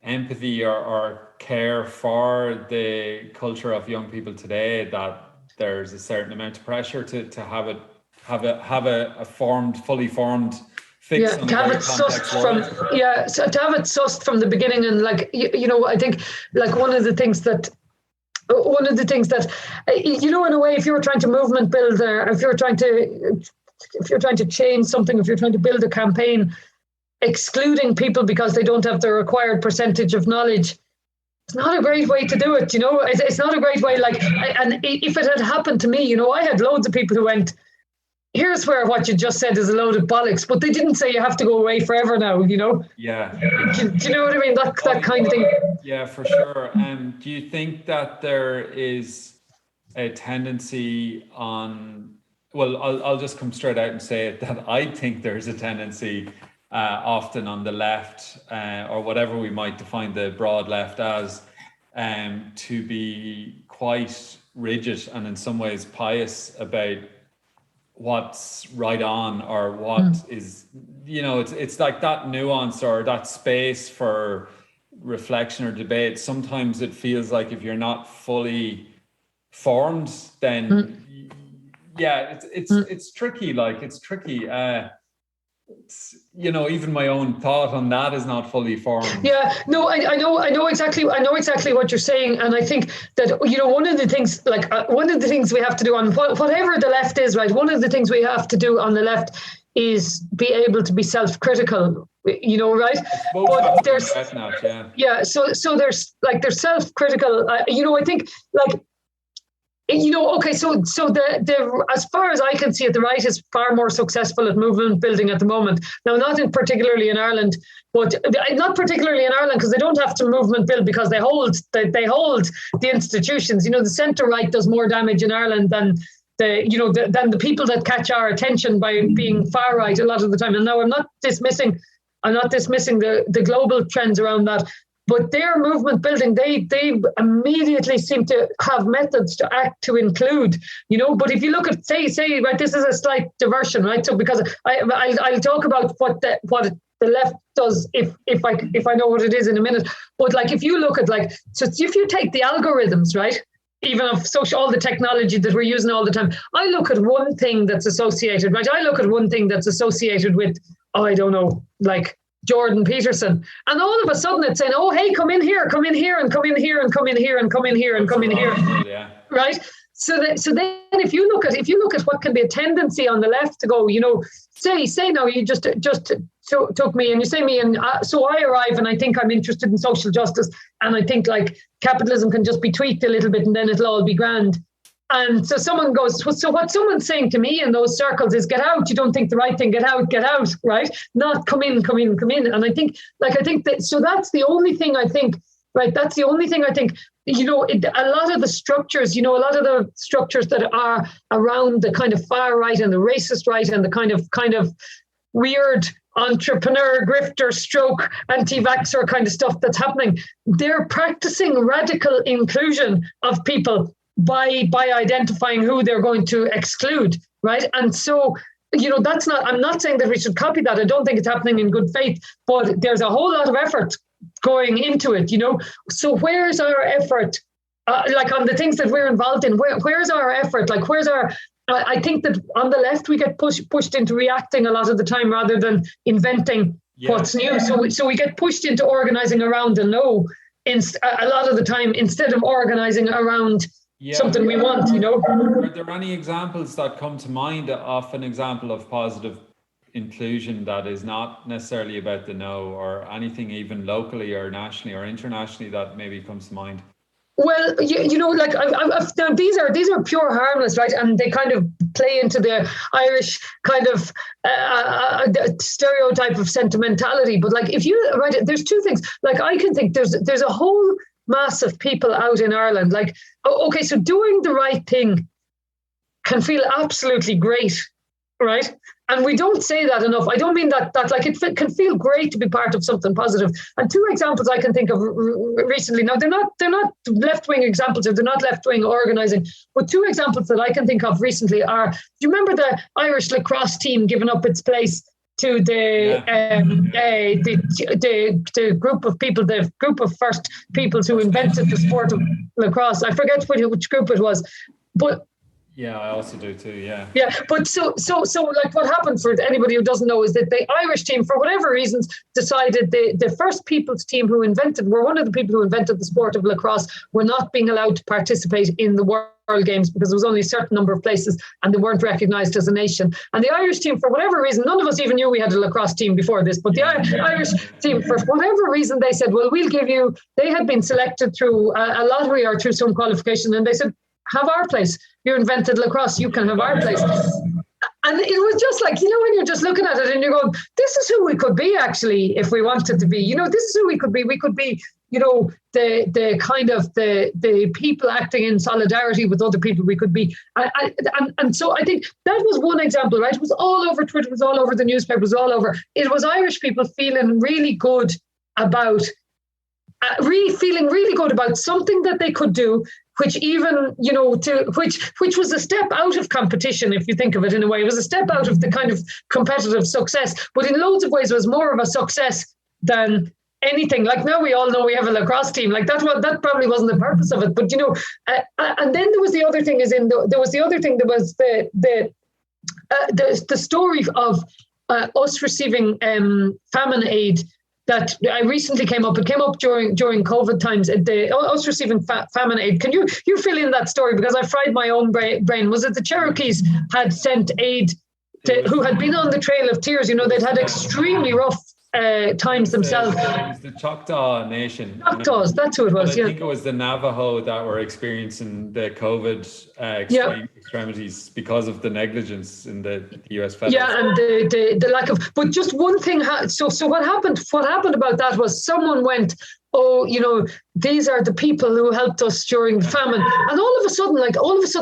empathy or care for the culture of young people today, that there's a certain amount of pressure to have a fully formed fix on to have it sussed from the beginning. And, like, you know, I think, like, one of the things that you know, in a way, if you were trying to movement build, or if you were trying to to change something, if you're trying to build a campaign, excluding people because they don't have the required percentage of knowledge, it's not a great way to do it. It's not a great way. And if it had happened to me, I had loads of people who went, here's where what you just said is a load of bollocks, but they didn't say you have to go away forever now, Yeah. Do you know what I mean? That kind of thing. Yeah, for sure. Do you think that there is a tendency I'll just come straight out and say it, that I think there's a tendency often on the left, or whatever we might define the broad left as, to be quite rigid and in some ways pious about what's right on, or what is, it's like that nuance or that space for reflection or debate. Sometimes it feels like if you're not fully formed, then it's tricky. It's tricky. Even my own thought on that is not fully formed. Yeah, no, I know exactly what you're saying, and I think that one of the things we have to do on whatever the left is, right? One of the things we have to do on the left is be able to be self-critical, right? But there's so there's self-critical. I think okay, so the as far as I can see it, the right is far more successful at movement building at the moment. Now, particularly in Ireland, but not particularly in Ireland because they don't have to movement build because they hold the institutions. The centre right does more damage in Ireland than the people that catch our attention by being far right a lot of the time. And now I'm not dismissing the global trends around that. But their movement building, they immediately seem to have methods to act to include, But if you look at, say, right, this is a slight diversion, right? So because I'll talk about what the left does if I know what it is in a minute. But if you look at so if you take the algorithms, right, even of all the technology that we're using all the time, I look at one thing that's associated, right? I look at one thing that's associated with, I don't know, Jordan Peterson, and all of a sudden it's saying, oh, hey, come in here, and come in here, and come in here, and come in here, and come in here, and come in here. Yeah. Right. So then if you look at what can be a tendency on the left to go, say now you just took me and you say me, and so I arrive and I think I'm interested in social justice, and I think capitalism can just be tweaked a little bit and then it'll all be grand. And so someone goes, so what someone's saying to me in those circles is, get out. You don't think the right thing, get out, right? Not come in. And I think that, so that's the only thing I think, right? That's the only thing I think, a lot of the structures, that are around the kind of far right and the racist right and the kind of weird entrepreneur, grifter, stroke, anti-vaxxer kind of stuff that's happening, they're practicing radical inclusion of people by identifying who they're going to exclude, right? And so, I'm not saying that we should copy that. I don't think it's happening in good faith, but there's a whole lot of effort going into it, So where's our effort? On the things that we're involved in, where's our effort? I think that on the left, we get pushed into reacting a lot of the time rather than inventing what's new. So we get pushed into organising around the no a lot of the time instead of organising around something we want, Are there any examples that come to mind of an example of positive inclusion that is not necessarily about the no, or anything even locally or nationally or internationally that maybe comes to mind? Well, now these are pure harmless, right? And they kind of play into the Irish kind of stereotype of sentimentality. But there's two things. I can think there's a whole mass of people out in Ireland. So doing the right thing can feel absolutely great, right? And we don't say that enough. I don't mean that it can feel great to be part of something positive. And two examples I can think of recently. Now they're not left-wing examples, or they're not left-wing organising. But two examples that I can think of recently are: do you remember the Irish lacrosse team giving up its place to the group of people, the group of first peoples who invented the sport of lacrosse? I forget which group it was, but Yeah, I also do too. Yeah. Yeah, but so like what happened, for anybody who doesn't know, is that the Irish team, for whatever reasons, decided the first people's team were one of the people who invented the sport of lacrosse, were not being allowed to participate in the World Games because there was only a certain number of places and they weren't recognised as a nation. And the Irish team, for whatever reason, none of us even knew we had a lacrosse team before this, but the Irish team, for whatever reason, they said, well, we'll give you, they had been selected through a lottery or through some qualification, and they said, have our place. You invented lacrosse, you can have our place. And it was just like, when you're just looking at it and you're going, this is who we could be actually if we wanted to be. This is who we could be. We could be, the kind of the people acting in solidarity with other people. We could be. And so I think that was one example, right? It was all over Twitter, it was all over the newspapers, all over. It was Irish people feeling really good about feeling really good about something that they could do, which even, which was a step out of competition, if you think of it in a way. It was a step out of the kind of competitive success, but in loads of ways it was more of a success than anything. Like now we all know we have a lacrosse team. Like that probably wasn't the purpose of it, but and then there was the other thing there was the story of us receiving famine aid that I recently came up. It came up during COVID times. Us receiving famine aid. Can you fill in that story, because I fried my own brain? Was it the Cherokees had sent aid who had been on the Trail of Tears? They'd had extremely rough times themselves. It was the Choctaw Nation. Choctaws, that's who it was. I think it was the Navajo that were experiencing the COVID extremities because of the negligence in the US federal. Yeah, and the lack of. But just one thing. So what happened? What happened about that was someone went, oh, these are the people who helped us during the famine, and all of a sudden,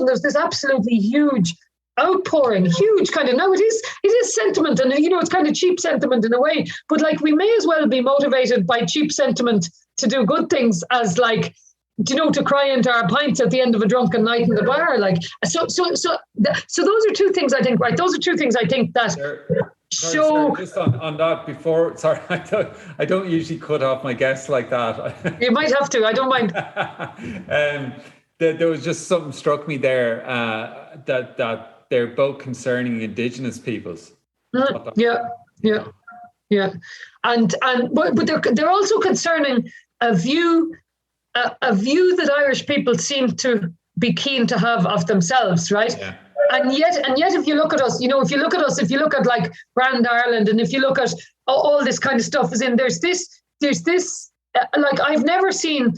there's this absolutely huge outpouring, huge kind of, now it is sentiment, and it's kind of cheap sentiment in a way, but like we may as well be motivated by cheap sentiment to do good things as to cry into our pints at the end of a drunken night in the bar. Like so those are two things I think, right? Those are two things I think that show. Just on that before, sorry, I don't usually cut off my guests like that. You might have to, I don't mind. There was just something struck me there that they're both concerning Indigenous peoples. Yeah. But they're also concerning a view that Irish people seem to be keen to have of themselves, right? Yeah. And yet, if you look at us, if you look at like Brand Ireland, and if you look at all this kind of stuff, there's this like I've never seen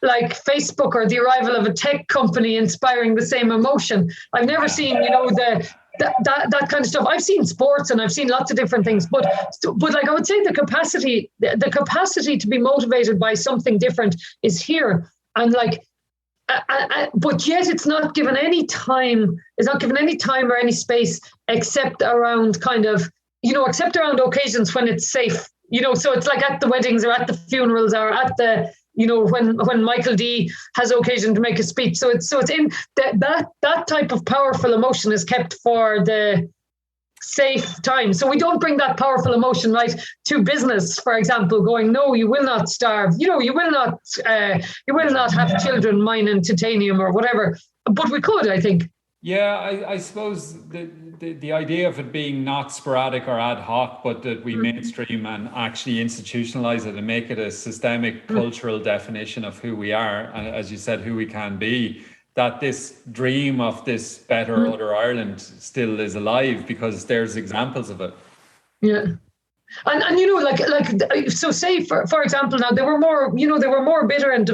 like Facebook or the arrival of a tech company inspiring the same emotion. I've never seen, that kind of stuff. I've seen sports and I've seen lots of different things, but like I would say the capacity to be motivated by something different is here. And like, but yet it's not given any time. It's not given any time or any space except around except around occasions when it's safe. So it's like at the weddings or at the funerals or at the, when Michael D has occasion to make a speech. So it's in that type of powerful emotion is kept for the safe time. So we don't bring that powerful emotion right to business, for example, going, no, you will not starve. You will not have children mining titanium or whatever. But we could, I think. Yeah, I suppose the idea of it being not sporadic or ad hoc, but that we mainstream and actually institutionalize it and make it a systemic cultural definition of who we are, and as you said, who we can be, that this dream of this better other Ireland still is alive because there's examples of it. Yeah. And so say for example, now there were more bitter and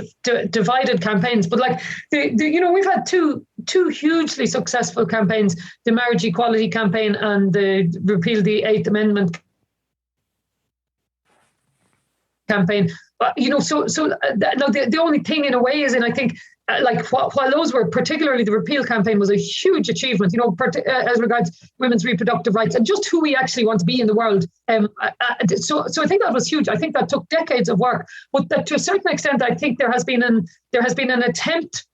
divided campaigns, but like we've had two hugely successful campaigns: the marriage equality campaign and the repeal the Eighth Amendment campaign. But now the only thing in a way is, and I think while those were, particularly the repeal campaign was a huge achievement, as regards women's reproductive rights and just who we actually want to be in the world. So I think that was huge. I think that took decades of work, but that to a certain extent, I think there has been an attempt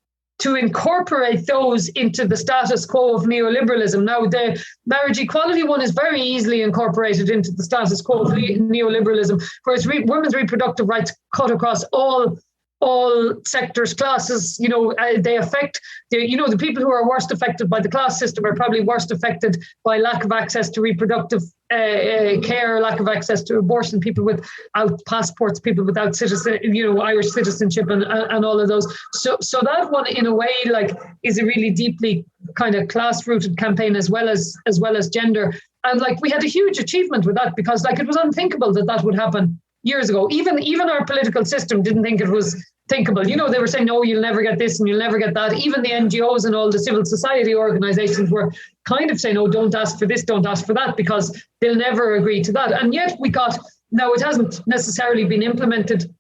to incorporate those into the status quo of neoliberalism. Now, the marriage equality one is very easily incorporated into the status quo of neoliberalism, whereas women's reproductive rights cut across all all sectors, classes. They affect the people who are worst affected by the class system are probably worst affected by lack of access to reproductive care, lack of access to abortion, people without passports, people without Irish citizenship, and all of those. So that one, in a way, like, is a really deeply kind of class-rooted campaign as well as gender. And like, we had a huge achievement with that, because like, it was unthinkable that would happen years ago. Even our political system didn't think it was thinkable. They were saying, no, you'll never get this and you'll never get that. Even the NGOs and all the civil society organizations were kind of saying, oh, don't ask for this, don't ask for that, because they'll never agree to that. And yet now it hasn't necessarily been implemented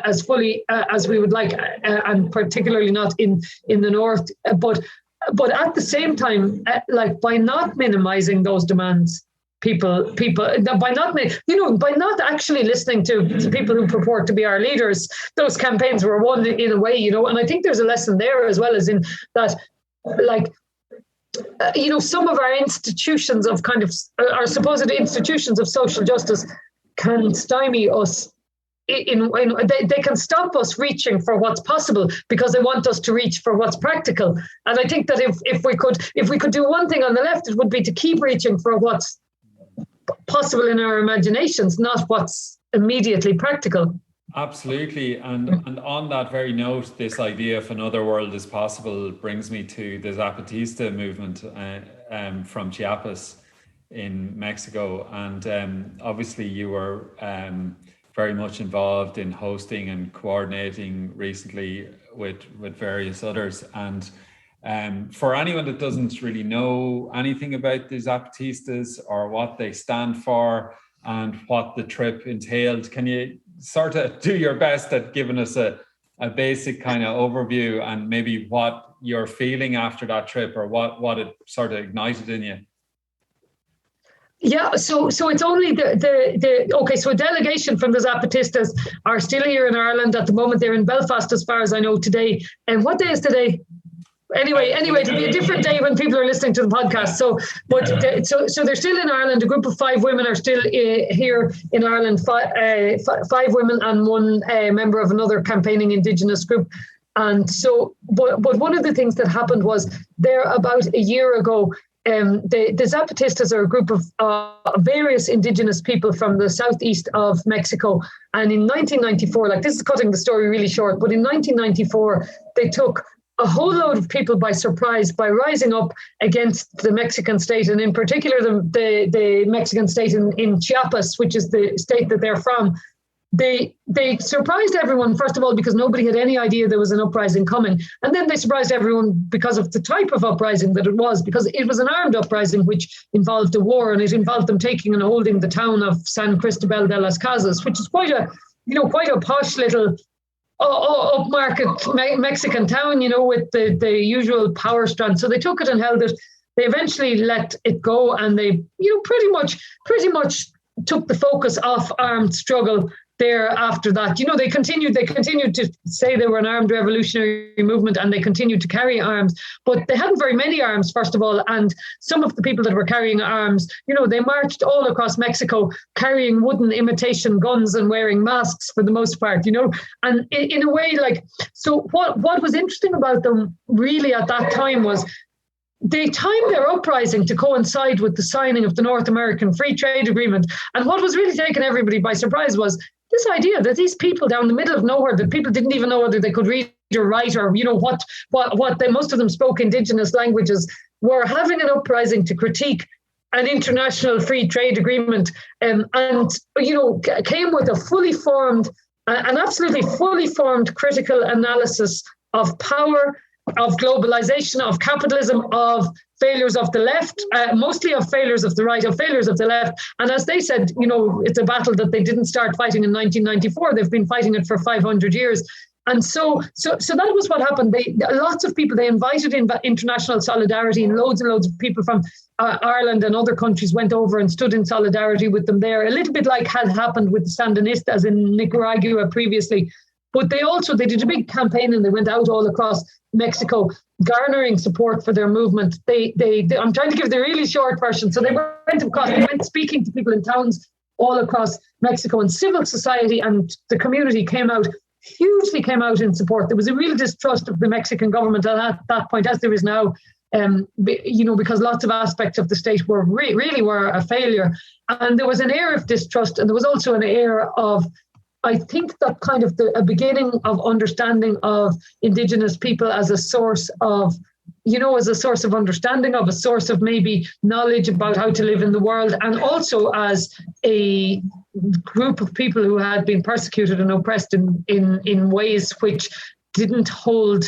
as fully as we would like, and particularly not in the north. But at the same time, like, by not minimizing those demands, people by not actually listening to people who purport to be our leaders, those campaigns were won in a way, and I think there's a lesson there as well, as in that, like, some of our institutions of kind of our supposed institutions of social justice can stymie us. They can stop us reaching for what's possible, because they want us to reach for what's practical. And I think that if we could do one thing on the left, it would be to keep reaching for what's possible in our imaginations, not what's immediately practical. Absolutely. And on that very note, this idea of another world is possible brings me to the Zapatista movement from Chiapas in Mexico. And obviously you were very much involved in hosting and coordinating recently with various others. And for anyone that doesn't really know anything about the Zapatistas or what they stand for and what the trip entailed, can you sort of do your best at giving us a basic kind of overview, and maybe what you're feeling after that trip, or what it sort of ignited in you? Yeah, so it's only so a delegation from the Zapatistas are still here in Ireland at the moment. They're in Belfast, as far as I know, today. And what day is today? Anyway, it'll be a different day when people are listening to the podcast. So they're still in Ireland. A group of 5 women are still here in Ireland. 5 women and 1 member of another campaigning Indigenous group. And so, but one of the things that happened was, there about a year ago, the Zapatistas are a group of various Indigenous people from the southeast of Mexico. And in 1994, like, this is cutting the story really short, but in 1994, they took a whole load of people by surprise by rising up against the Mexican state, and in particular the Mexican state in Chiapas, which is the state that they're from. They surprised everyone, first of all, because nobody had any idea there was an uprising coming. And then they surprised everyone because of the type of uprising that it was, because it was an armed uprising which involved a war, and it involved them taking and holding the town of San Cristobal de las Casas, which is quite a posh little upmarket Mexican town, with the usual power strand. So they took it and held it. They eventually let it go, and they, pretty much took the focus off armed struggle there after that. They continued to say they were an armed revolutionary movement, and they continued to carry arms, but they hadn't very many arms, first of all. And some of the people that were carrying arms, they marched all across Mexico carrying wooden imitation guns and wearing masks for the most part, and in a way, like, so what was interesting about them really at that time was, they timed their uprising to coincide with the signing of the North American Free Trade Agreement. And what was really taking everybody by surprise was this idea that these people down the middle of nowhere, that people didn't even know whether they could read or write, or most of them spoke Indigenous languages, were having an uprising to critique an international free trade agreement, and came with an absolutely fully formed critical analysis of power, of globalization, of capitalism, of failures of the left, mostly of failures of the right, of failures of the left. And as they said, it's a battle that they didn't start fighting in 1994. They've been fighting it for 500 years. And so that was what happened. Lots of people, they invited in international solidarity, and loads of people from Ireland and other countries went over and stood in solidarity with them there, a little bit like had happened with the Sandinistas in Nicaragua previously. But they did a big campaign, and they went out all across Mexico, garnering support for their movement. I'm trying to give the really short version. So they went speaking to people in towns all across Mexico, and civil society and the community came out hugely came out in support. There was a real distrust of the Mexican government at that point, as there is now, because lots of aspects of the state were really were a failure. And there was an air of distrust, and there was also an air of, I think, that kind of a beginning of understanding of Indigenous people as a source of, as a source of understanding, of a source of maybe knowledge about how to live in the world, and also as a group of people who had been persecuted and oppressed in ways which didn't hold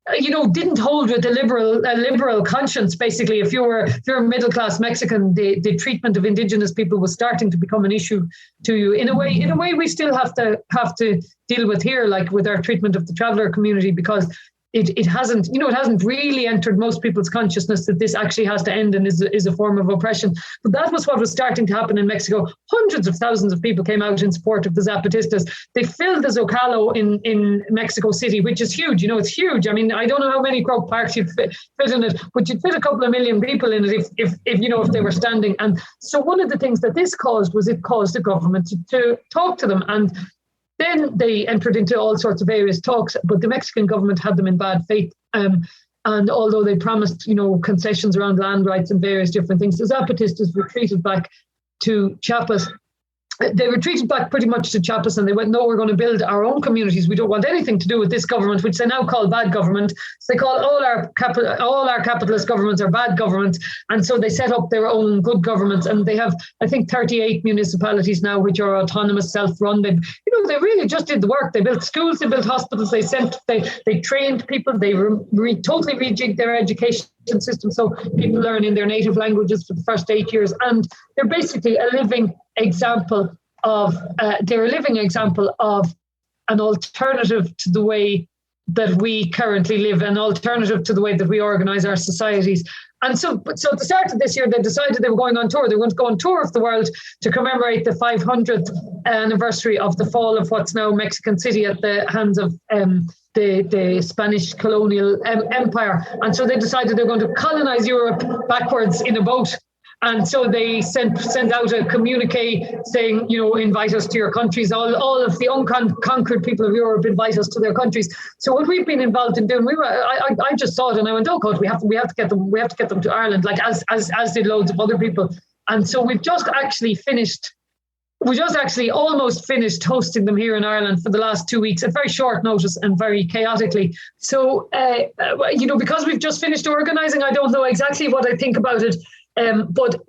with a liberal conscience. Basically, if you're a middle class Mexican, the treatment of Indigenous people was starting to become an issue to you. In a way, we still have to deal with here, like with our treatment of the traveller community, because it hasn't really entered most people's consciousness that this actually has to end and is a form of oppression. But that was what was starting to happen in Mexico. Hundreds of thousands of people came out in support of the Zapatistas. They filled the Zocalo in Mexico City, which is huge. It's huge. I mean, I don't know how many Croke Parks you'd fit in it, but you'd fit a couple of million people in it if they were standing. And so one of the things that this caused was it caused the government to talk to them. And then they entered into all sorts of various talks, but the Mexican government had them in bad faith. And although they promised, concessions around land rights and various different things, the Zapatistas retreated back to Chiapas. They retreated back pretty much to Chiapas, and they went, no, we're going to build our own communities. We don't want anything to do with this government, which they now call bad government. So they call all our capitalist governments are bad governments. And so they set up their own good governments. And they have, I think, 38 municipalities now, which are autonomous, self-run. They really just did the work. They built schools, they built hospitals, they trained people, they totally rejigged their education system so people learn in their native languages for the first 8 years. And they're basically a living example of an alternative to the way that we currently live, an alternative to the way that we organize our societies. And so at the start of this year, they decided they were going on tour. They were going to go on tour of the world to commemorate the 500th anniversary of the fall of what's now Mexican City at the hands of the Spanish colonial empire. And so they decided they were going to colonize Europe backwards in a boat. And so they sent out a communique saying, invite us to your countries. All of the unconquered people of Europe invite us to their countries. So what we've been involved in doing, I just saw it and I went, oh God, we have to get them to Ireland, like as did loads of other people. And so we've just actually almost finished hosting them here in Ireland for the last 2 weeks at very short notice and very chaotically. So, because we've just finished organising, I don't know exactly what I think about it. But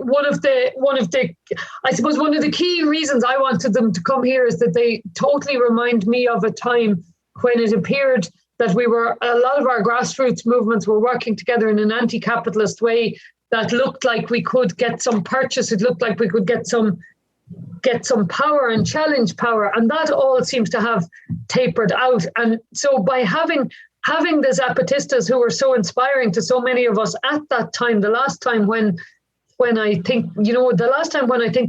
one of the key reasons I wanted them to come here is that they totally remind me of a time when it appeared that a lot of our grassroots movements were working together in an anti-capitalist way that looked like we could get some purchase. It looked like we could get some power and challenge power. And that all seems to have tapered out. And so by having the Zapatistas who were so inspiring to so many of us at that time, the last time when I think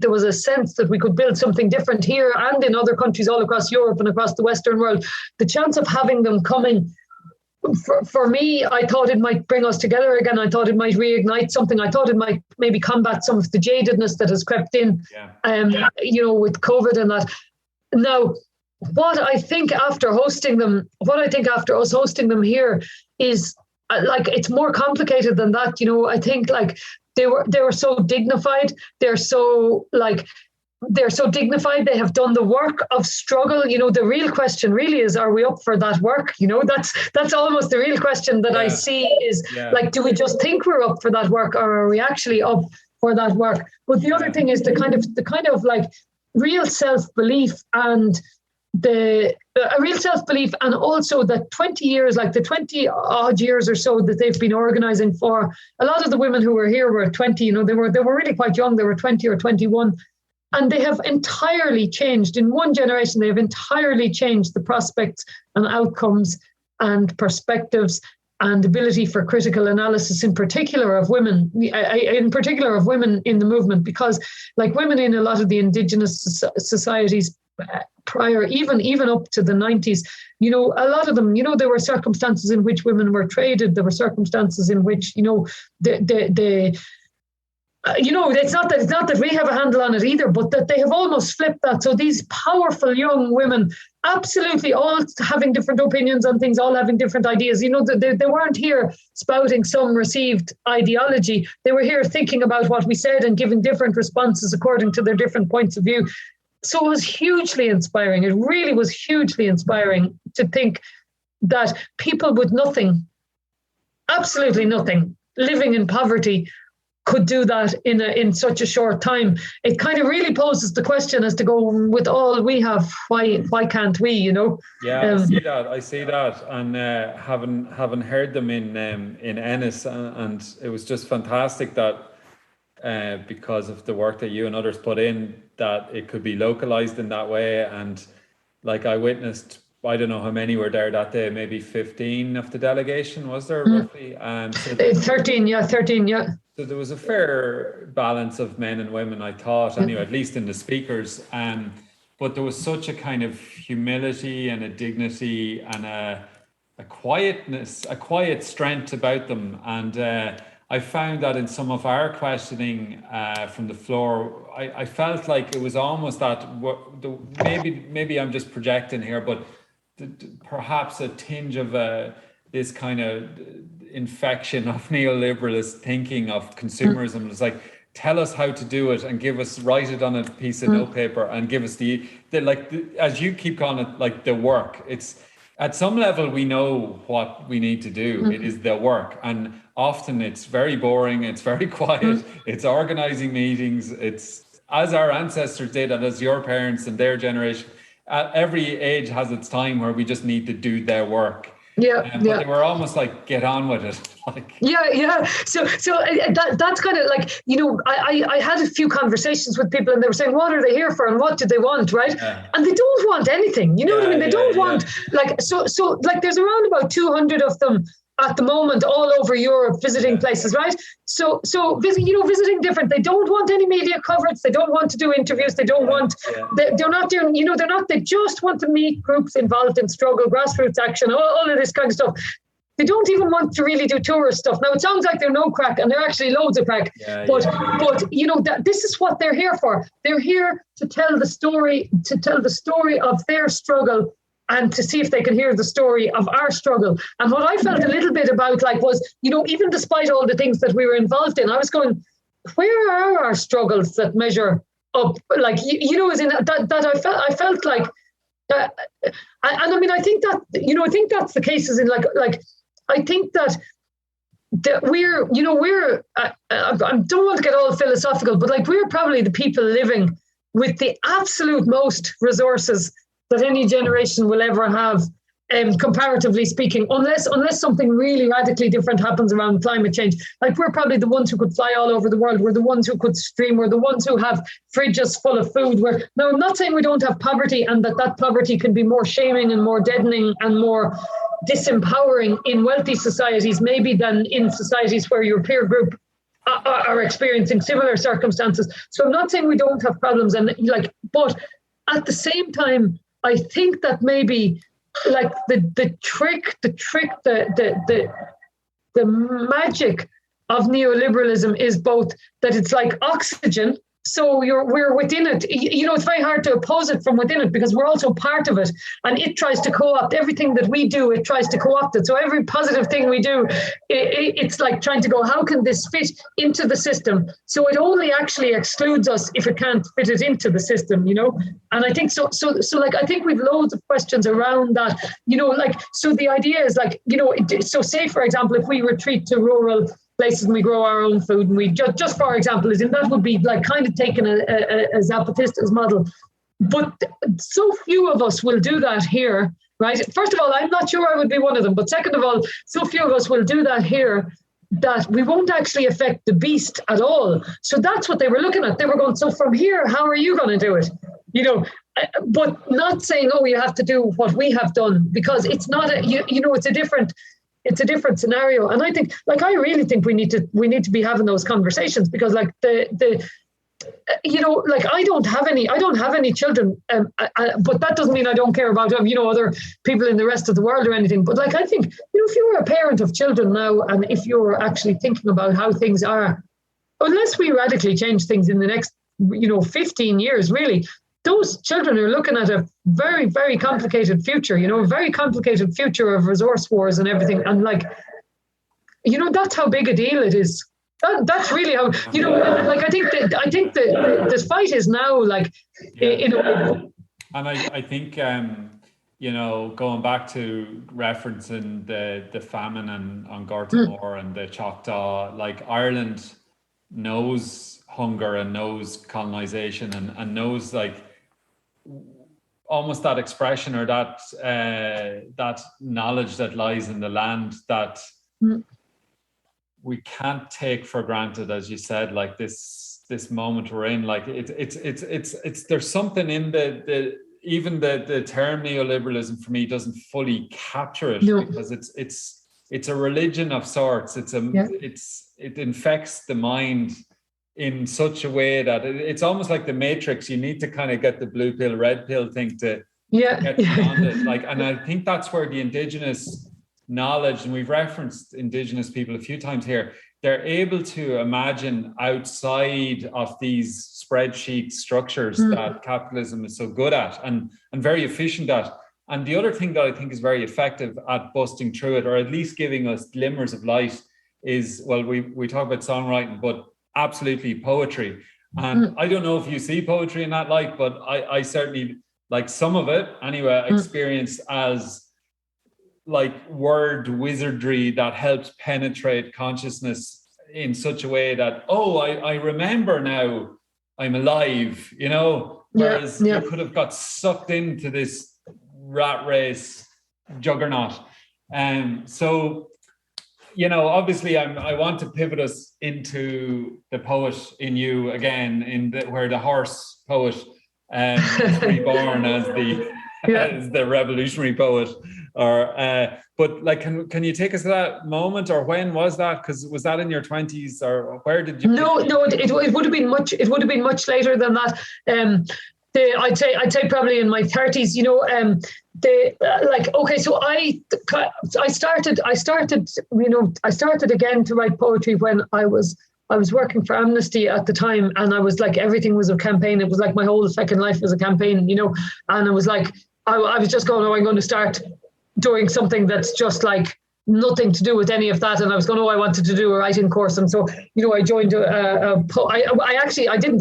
there was a sense that we could build something different here and in other countries all across Europe and across the Western world, the chance of having them coming, for me, I thought it might bring us together again. I thought it might reignite something. I thought it might maybe combat some of the jadedness that has crept in, with COVID and that. Now, what I think after us hosting them here is it's more complicated than that. I think they were so dignified. They're so dignified. They have done the work of struggle. The real question really is, are we up for that work? That's almost the real question that I see is do we just think we're up for that work, or are we actually up for that work? But the other thing is the kind of real self-belief and a real self-belief, and also the 20 years, the 20 odd years or so that they've been organizing for. A lot of the women who were here were 20, they were really quite young. They were 20 or 21. And they have entirely changed. In one generation, they have entirely changed the prospects and outcomes and perspectives and ability for critical analysis, in particular of women in the movement, because women in a lot of the Indigenous societies prior, even up to the 90s, a lot of them, there were circumstances in which women were traded. There were circumstances in which, it's not that we have a handle on it either, but that they have almost flipped that. So these powerful young women, absolutely all having different opinions on things, all having different ideas. They weren't here spouting some received ideology. They were here thinking about what we said and giving different responses according to their different points of view. So it was hugely inspiring. It really was hugely inspiring to think that people with nothing, absolutely nothing, living in poverty, could do that in such a short time. It kind of really poses the question as to go, with all we have, why can't we? Yeah, I see that, and having heard them in Ennis, and it was just fantastic that because of the work that you and others put in, that it could be localized in that way. And like I witnessed, I don't know how many were there that day, maybe 15 of the delegation, was there roughly? 13, yeah. So there was a fair balance of men and women, I thought, anyway, at least in the speakers. But there was such a kind of humility and a dignity and a quietness, a quiet strength about them. And I found that in some of our questioning from the floor, I felt like it was almost that, maybe I'm just projecting here, but perhaps a tinge of this kind of infection of neoliberalist thinking of consumerism. It's like, tell us how to do it and write it on a piece of notepaper and give us as you keep calling it, like the work. It's at some level we know what we need to do. It is the work, and often it's very boring, it's very quiet, it's organizing meetings, it's as our ancestors did and as your parents and their generation. Every age has its time where we just need to do their work. But they were almost like, get on with it. So that's kind of like, I had a few conversations with people and they were saying, what are they here for and what do they want, right? And they don't want anything, what I mean? They don't want, so there's around about 200 of them at the moment all over Europe visiting places, right? So visiting different. They don't want any media coverage. They don't want to do interviews. They don't want. They're not doing. They're not. They just want to meet groups involved in struggle, grassroots action, all of this kind of stuff. They don't even want to really do tourist stuff. Now it sounds like they're no crack, and they're actually loads of crack. But this is what they're here for. They're here to tell the story of their struggle, and to see if they can hear the story of our struggle. And what I felt a little bit about was, even despite all the things that we were involved in, I was going, where are our struggles that measure up? As in that I felt like, and I mean, I think that, I think that's the case is in I think that we're, I don't want to get all philosophical, but we're probably the people living with the absolute most resources that any generation will ever have, comparatively speaking, unless something really radically different happens around climate change. We're probably the ones who could fly all over the world. We're the ones who could stream. We're the ones who have fridges full of food. Now, I'm not saying we don't have poverty and that poverty can be more shaming and more deadening and more disempowering in wealthy societies, maybe than in societies where your peer group are experiencing similar circumstances. So I'm not saying we don't have problems, but at the same time, I think that maybe the magic of neoliberalism is both that it's like oxygen. So we're within it. It's very hard to oppose it from within it because we're also part of it. And it tries to co-opt everything that we do. It tries to co-opt it. So every positive thing we do, it's like trying to go, how can this fit into the system? So it only actually excludes us if it can't fit it into the system, And I think so I think we've loads of questions around that, so the idea is so say, for example, if we retreat to rural places and we grow our own food and we just for example, that would be kind of taking a Zapatistas model. But so few of us will do that here, right? First of all, I'm not sure I would be one of them. But second of all, so few of us will do that here that we won't actually affect the beast at all. So that's what they were looking at. They were going, so from here, how are you going to do it? But not saying, oh, you have to do what we have done, because it's not it's a different scenario. And I think, I really think we need to be having those conversations, because I don't have any children, but that doesn't mean I don't care about, other people in the rest of the world or anything. But I think, if you're a parent of children now, and if you're actually thinking about how things are, unless we radically change things in the next, 15 years, really, those children are looking at a very, very complicated future, a very complicated future of resource wars and everything. And that's how big a deal it is. That's really how, I think that this fight is now in a way. And I think, going back to referencing the famine on Gortamore and the Choctaw, Ireland knows hunger and knows colonization and knows almost that expression or that knowledge that lies in the land that we can't take for granted, as you said, this moment we're in. It's there's something in even the term neoliberalism for me doesn't fully capture it, because it's a religion of sorts. It infects the mind in such a way that it's almost like the Matrix. You need to kind of get the blue pill, red pill thing to get beyond it. And I think that's where the Indigenous knowledge, and we've referenced Indigenous people a few times here, they're able to imagine outside of these spreadsheet structures that capitalism is so good at and very efficient at. And the other thing that I think is very effective at busting through it, or at least giving us glimmers of light, is, well, we talk about songwriting, but absolutely poetry. And I don't know if you see poetry in that light, but I certainly, some of it anyway, experience as word wizardry that helps penetrate consciousness in such a way that, I remember now I'm alive, whereas you could have got sucked into this rat race juggernaut. So, obviously I want to pivot us into the poet in you again, where the horse poet was reborn as the revolutionary poet. But can you take us to that moment, or when was that? Because was that in your 20s, or where did you? No, it would have been much. It would have been much later than that. I'd say probably in my 30s. So I started again to write poetry when I was working for Amnesty at the time, and I was everything was a campaign. It was my whole second life was a campaign, and I was I was just going, I'm going to start doing something that's just nothing to do with any of that. And I was going, I wanted to do a writing course. And so, I joined I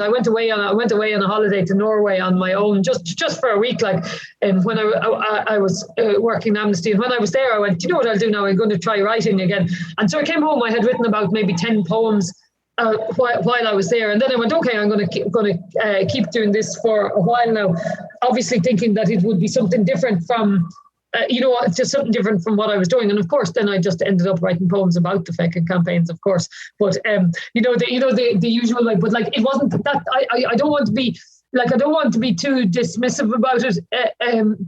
went away on a holiday to Norway on my own, just for a week, when I was working Amnesty. And when I was there, I went, what I'll do now? I'm going to try writing again. And so I came home, I had written about maybe 10 poems while I was there. And then I went, okay, I'm going to keep doing this for a while now, obviously thinking that it would be something different from, just something different from what I was doing. And of course, then I just ended up writing poems about the feckin' campaigns, of course. But, the usual, but it wasn't that, I don't want to be, I don't want to be too dismissive about it.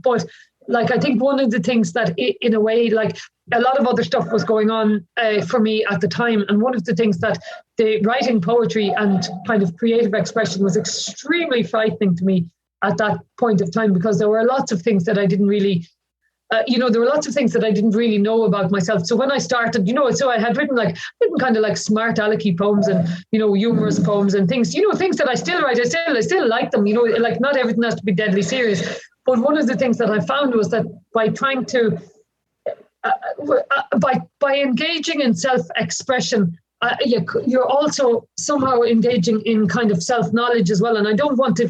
But I think one of the things that in a way, a lot of other stuff was going on for me at the time. And one of the things that the writing poetry and kind of creative expression was extremely frightening to me at that point of time, because there were lots of things that I didn't really, there were lots of things that I didn't really know about myself. So when I started, so I had written kind of smart alecky poems and, humorous poems and things, things that I still write. I still like them, not everything has to be deadly serious. But one of the things that I found was that by trying to, by engaging in self-expression, you're also somehow engaging in kind of self-knowledge as well. And I don't want to,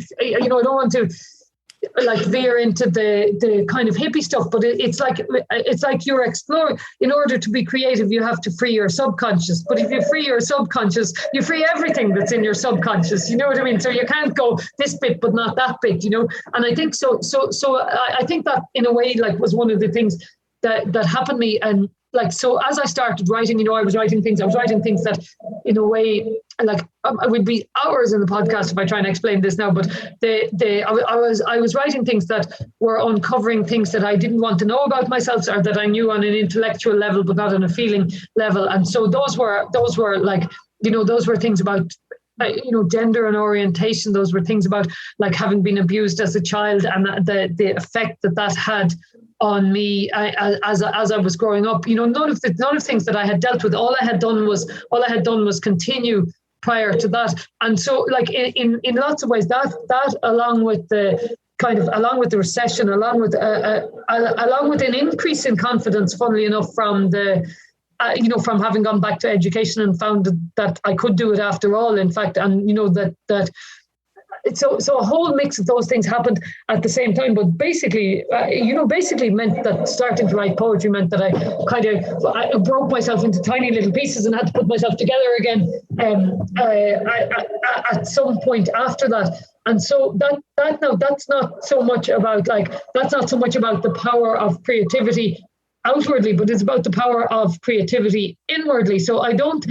veer into the kind of hippie stuff, but it's like you're exploring. In order to be creative, you have to free your subconscious. But if you free your subconscious, you free everything that's in your subconscious. You know what I mean? So you can't go this bit, but not that bit. And I think so. I think that in a way, was one of the things that happened to me. And so as I started writing, I was writing things that in a way, it would be hours in the podcast if I try and explain this now, but I was writing things that were uncovering things that I didn't want to know about myself, or that I knew on an intellectual level, but not on a feeling level. And so those were things about, gender and orientation. Those were things about having been abused as a child, and the effect that had on me as I was growing up. None of the things that I had dealt with. All I had done was continue prior to that. And so like in lots of ways, that along with the recession, along with an increase in confidence, funnily enough, from the from having gone back to education and found that I could do it after all, in fact, and that so a whole mix of those things happened at the same time. But basically meant that starting to write poetry meant that I broke myself into tiny little pieces and had to put myself together again at some point after that. And so that's not so much about the power of creativity outwardly, but it's about the power of creativity inwardly. So I don't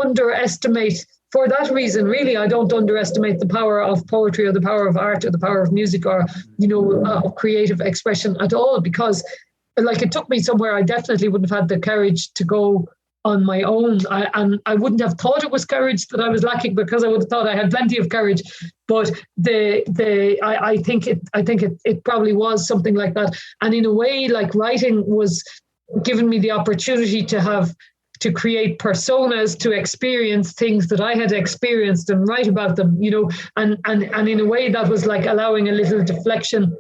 underestimate, for that reason, really, I don't underestimate the power of poetry or the power of art or the power of music or, of creative expression at all, because like it took me somewhere I definitely wouldn't have had the courage to go on my own. I wouldn't have thought it was courage that I was lacking, because I would have thought I had plenty of courage. But I think it probably was something like that. And in a way, like writing was giving me the opportunity to create personas, to experience things that I had experienced and write about them, and in a way that was like allowing a little deflection,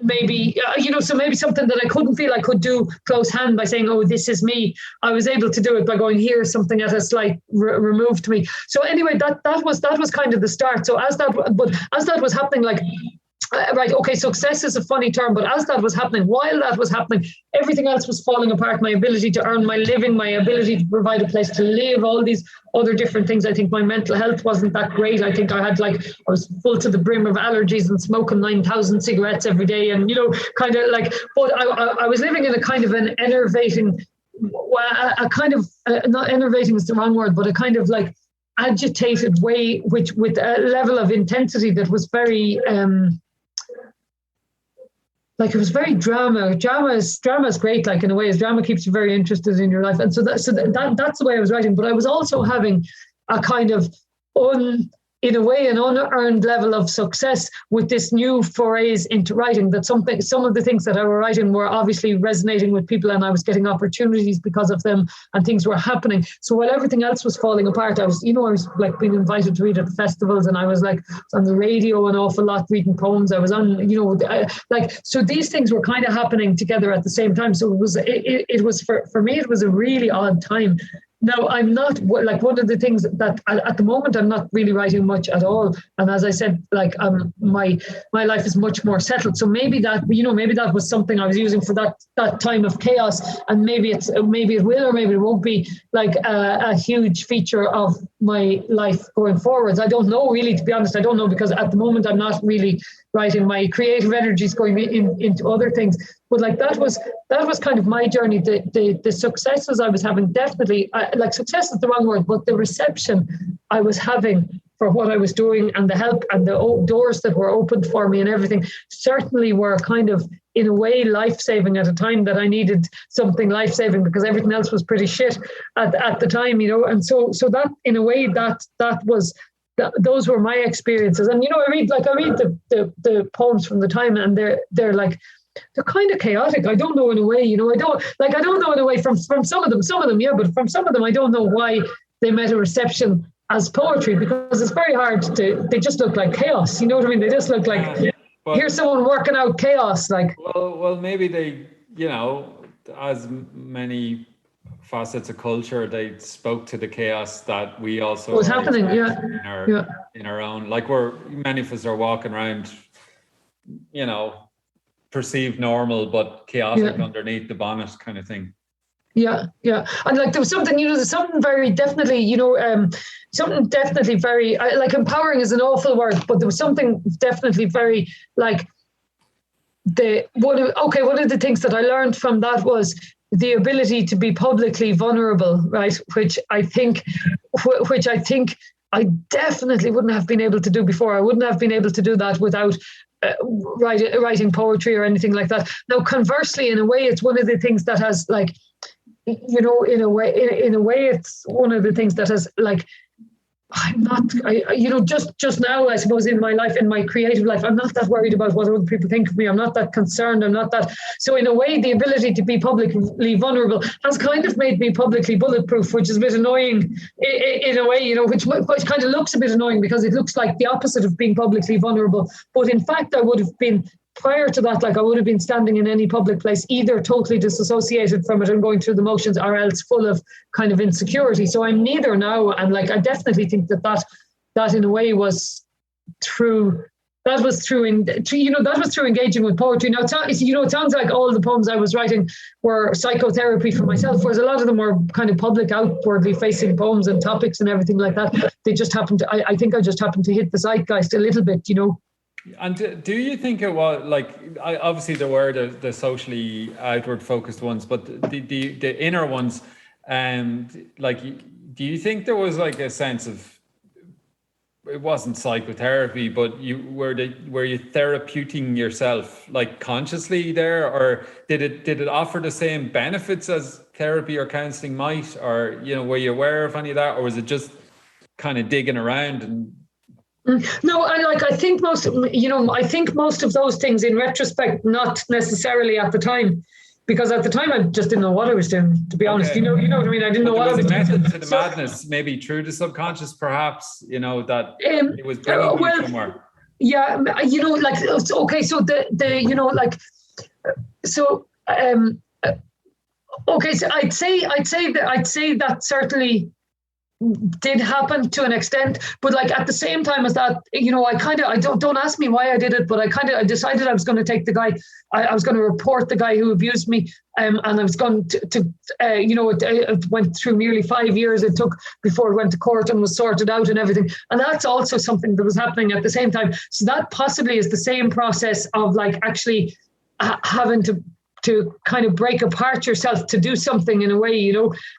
maybe, so maybe something that I couldn't feel I could do close hand by saying, oh, this is me. I was able to do it by going, here's something at a slight remove to me. So anyway, that was kind of the start. So as that was happening, like, right, okay, success is a funny term, but as that was happening, while that was happening, everything else was falling apart. My ability to earn my living, my ability to provide a place to live, all these other different things. I think my mental health wasn't that great. I think I was full to the brim of allergies and smoking 9,000 cigarettes every day. And, kind of like, but I was living in a kind of an enervating, not enervating is the wrong word, but a kind of like agitated way, which with a level of intensity that was very, like it was very drama. Drama is great. Like in a way, drama keeps you very interested in your life, and so that's the way I was writing. But I was also having a kind of in a way, an unearned level of success with this new forays into writing. That some of the things that I were writing were obviously resonating with people, and I was getting opportunities because of them, and things were happening. So while everything else was falling apart, I was like being invited to read at festivals, and I was like on the radio an awful lot reading poems. I was on, so these things were kind of happening together at the same time. So it was for me, it was a really odd time. Now, I'm not, like, one of the things that at the moment I'm not really writing much at all. And as I said, like, my life is much more settled. So maybe that was something I was using for that time of chaos. And maybe it will, or maybe it won't be like a huge feature of my life going forwards. I don't know, really, to be honest. I don't know, because at the moment I'm not really writing. My creative energy is going into other things. But like that was kind of my journey. The successes I was having, definitely, like success is the wrong word, but the reception I was having for what I was doing, and the help and the doors that were opened for me and everything, certainly were kind of, in a way, life-saving at a time that I needed something life-saving, because everything else was pretty shit at the time, And so that, in a way, those were my experiences. And I read the poems from the time, and they're kind of chaotic. I don't know, in a way, I don't know in a way from some of them, yeah, but from some of them I don't know why they met a reception as poetry, because it's very hard they just look like chaos, you know what I mean? They just look like, here's someone working out chaos, like. Well, maybe they, as many facets of culture, they spoke to the chaos that we also was happening, in our own, like, where many of us are walking around, perceived normal but chaotic underneath the bonnet, kind of thing. Yeah. And like there was something, there's something very definitely, something definitely very, like, empowering is an awful word, but there was something definitely very, like, one of the things that I learned from that was the ability to be publicly vulnerable, right? Which I think I definitely wouldn't have been able to do before. I wouldn't have been able to do that without writing poetry or anything like that. Now, conversely, in a way, it's one of the things that has, like, in a way, it's one of the things that has, like, I'm not, just now, I suppose, in my life, in my creative life, I'm not that worried about what other people think of me. I'm not that concerned. I'm not that. So in a way, the ability to be publicly vulnerable has kind of made me publicly bulletproof, which is a bit annoying in a way, which kind of looks a bit annoying because it looks like the opposite of being publicly vulnerable. But in fact, I would have been, prior to that, like I would have been standing in any public place, either totally disassociated from it and going through the motions, or else full of kind of insecurity. So I'm neither now. And like, I definitely think that in a way was through, that was through engaging with poetry. Now, it sounds like all the poems I was writing were psychotherapy for myself, whereas a lot of them were kind of public, outwardly facing poems and topics and everything like that. They just happened to, I think I just happened to hit the zeitgeist a little bit, And do you think it was like, obviously there were the socially outward focused ones, but the inner ones, like, do you think there was like a sense of, it wasn't psychotherapy, but were you therapeuting yourself like consciously there, or did it offer the same benefits as therapy or counselling might, or were you aware of any of that, or was it just kind of digging around and? No, I think most of those things in retrospect, not necessarily at the time, because at the time I just didn't know what I was doing, to be honest. You know what I mean? I didn't know what I was doing. Was a method to the madness, maybe through the subconscious, perhaps, that it was bringing you somewhere. Yeah, okay, so okay, so I'd say that certainly did happen to an extent, but like at the same time as that, I don't ask me why I did it, but I decided I was going to take the guy, I was going to report the guy who abused me, and I was going to it went through nearly 5 years it took before it went to court and was sorted out and everything, and that's also something that was happening at the same time. So that possibly is the same process of like actually having to kind of break apart yourself to do something in a way,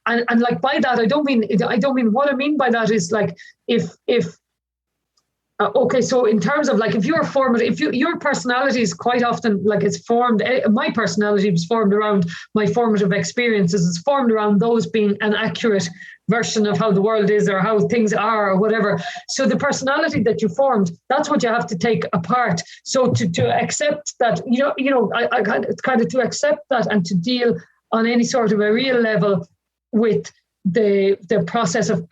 and like by that I don't mean what I mean by that is like if okay, so in terms of like if your personality is quite often like it's formed, my personality was formed around my formative experiences. It's formed around those being an accurate version of how the world is or how things are or whatever. So the personality that you formed, that's what you have to take apart. So to accept that, I kind of to accept that and to deal on any sort of a real level with the process of,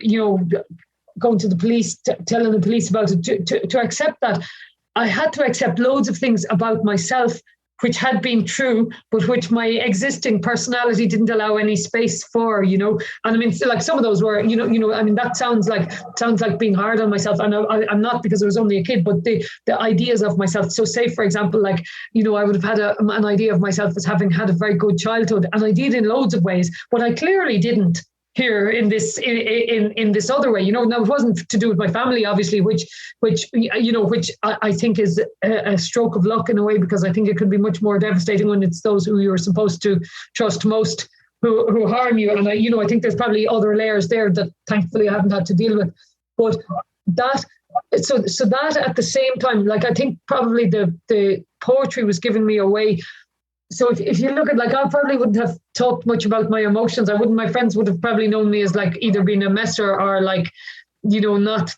going to the police, telling the police about it, to accept that, I had to accept loads of things about myself which had been true, but which my existing personality didn't allow any space for, And I mean, like some of those were, I mean, that sounds like being hard on myself. And I'm not, because I was only a kid, but the ideas of myself. So say, for example, like, I would have had an idea of myself as having had a very good childhood. And I did in loads of ways, but I clearly didn't here in this other way. Now it wasn't to do with my family, obviously, which I think is a stroke of luck in a way, because I think it could be much more devastating when it's those who you're supposed to trust most who harm you. And I think there's probably other layers there that thankfully I haven't had to deal with. But that, so that at the same time, like I think probably the poetry was giving me a way. So if you look at, like, I probably wouldn't have talked much about my emotions. My friends would have probably known me as like either being a messer or like, not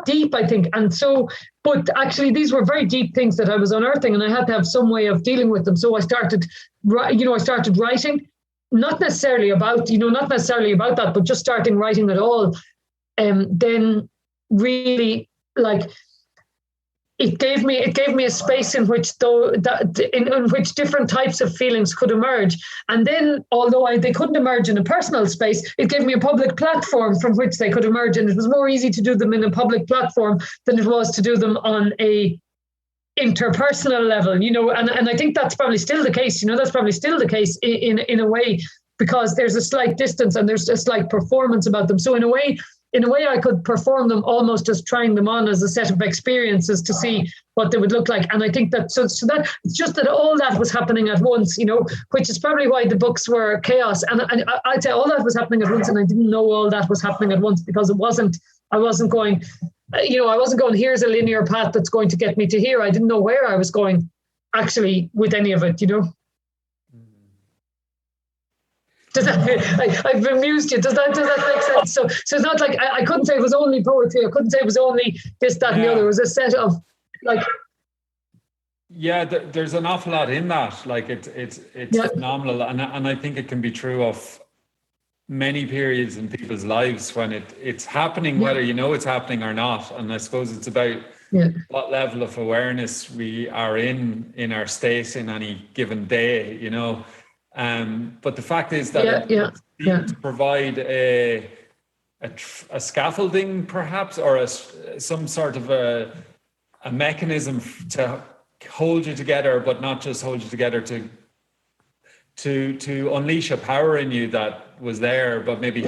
deep, I think. And so, but actually these were very deep things that I was unearthing, and I had to have some way of dealing with them. So I started writing, not necessarily about that, but just starting writing at all. Then really, like, it gave me a space in which in which different types of feelings could emerge. And then, although they couldn't emerge in a personal space, it gave me a public platform from which they could emerge. And it was more easy to do them in a public platform than it was to do them on a interpersonal level, and I think that's probably still the case, that's probably still the case in a way, because there's a slight distance and there's a slight performance about them. So in a way, I could perform them almost as trying them on as a set of experiences to see what they would look like. And I think that, so that it's just that all that was happening at once, which is probably why the books were chaos. And I'd say all that was happening at once, and I didn't know all that was happening at once, because I wasn't going, here's a linear path that's going to get me to here. I didn't know where I was going actually with any of it, Does that, I've amused you. Does that make sense? So it's not like I couldn't say it was only poetry. I couldn't say it was only this, that, and the other. It was a set of like. Yeah, there's an awful lot in that. Like it's phenomenal, and I think it can be true of many periods in people's lives when it's happening, whether you know it's happening or not. And I suppose it's about what level of awareness we are in our state in any given day, you know. But the fact is that to provide a scaffolding, perhaps, or some sort of a mechanism to hold you together, but not just hold you together, to unleash a power in you that was there, but maybe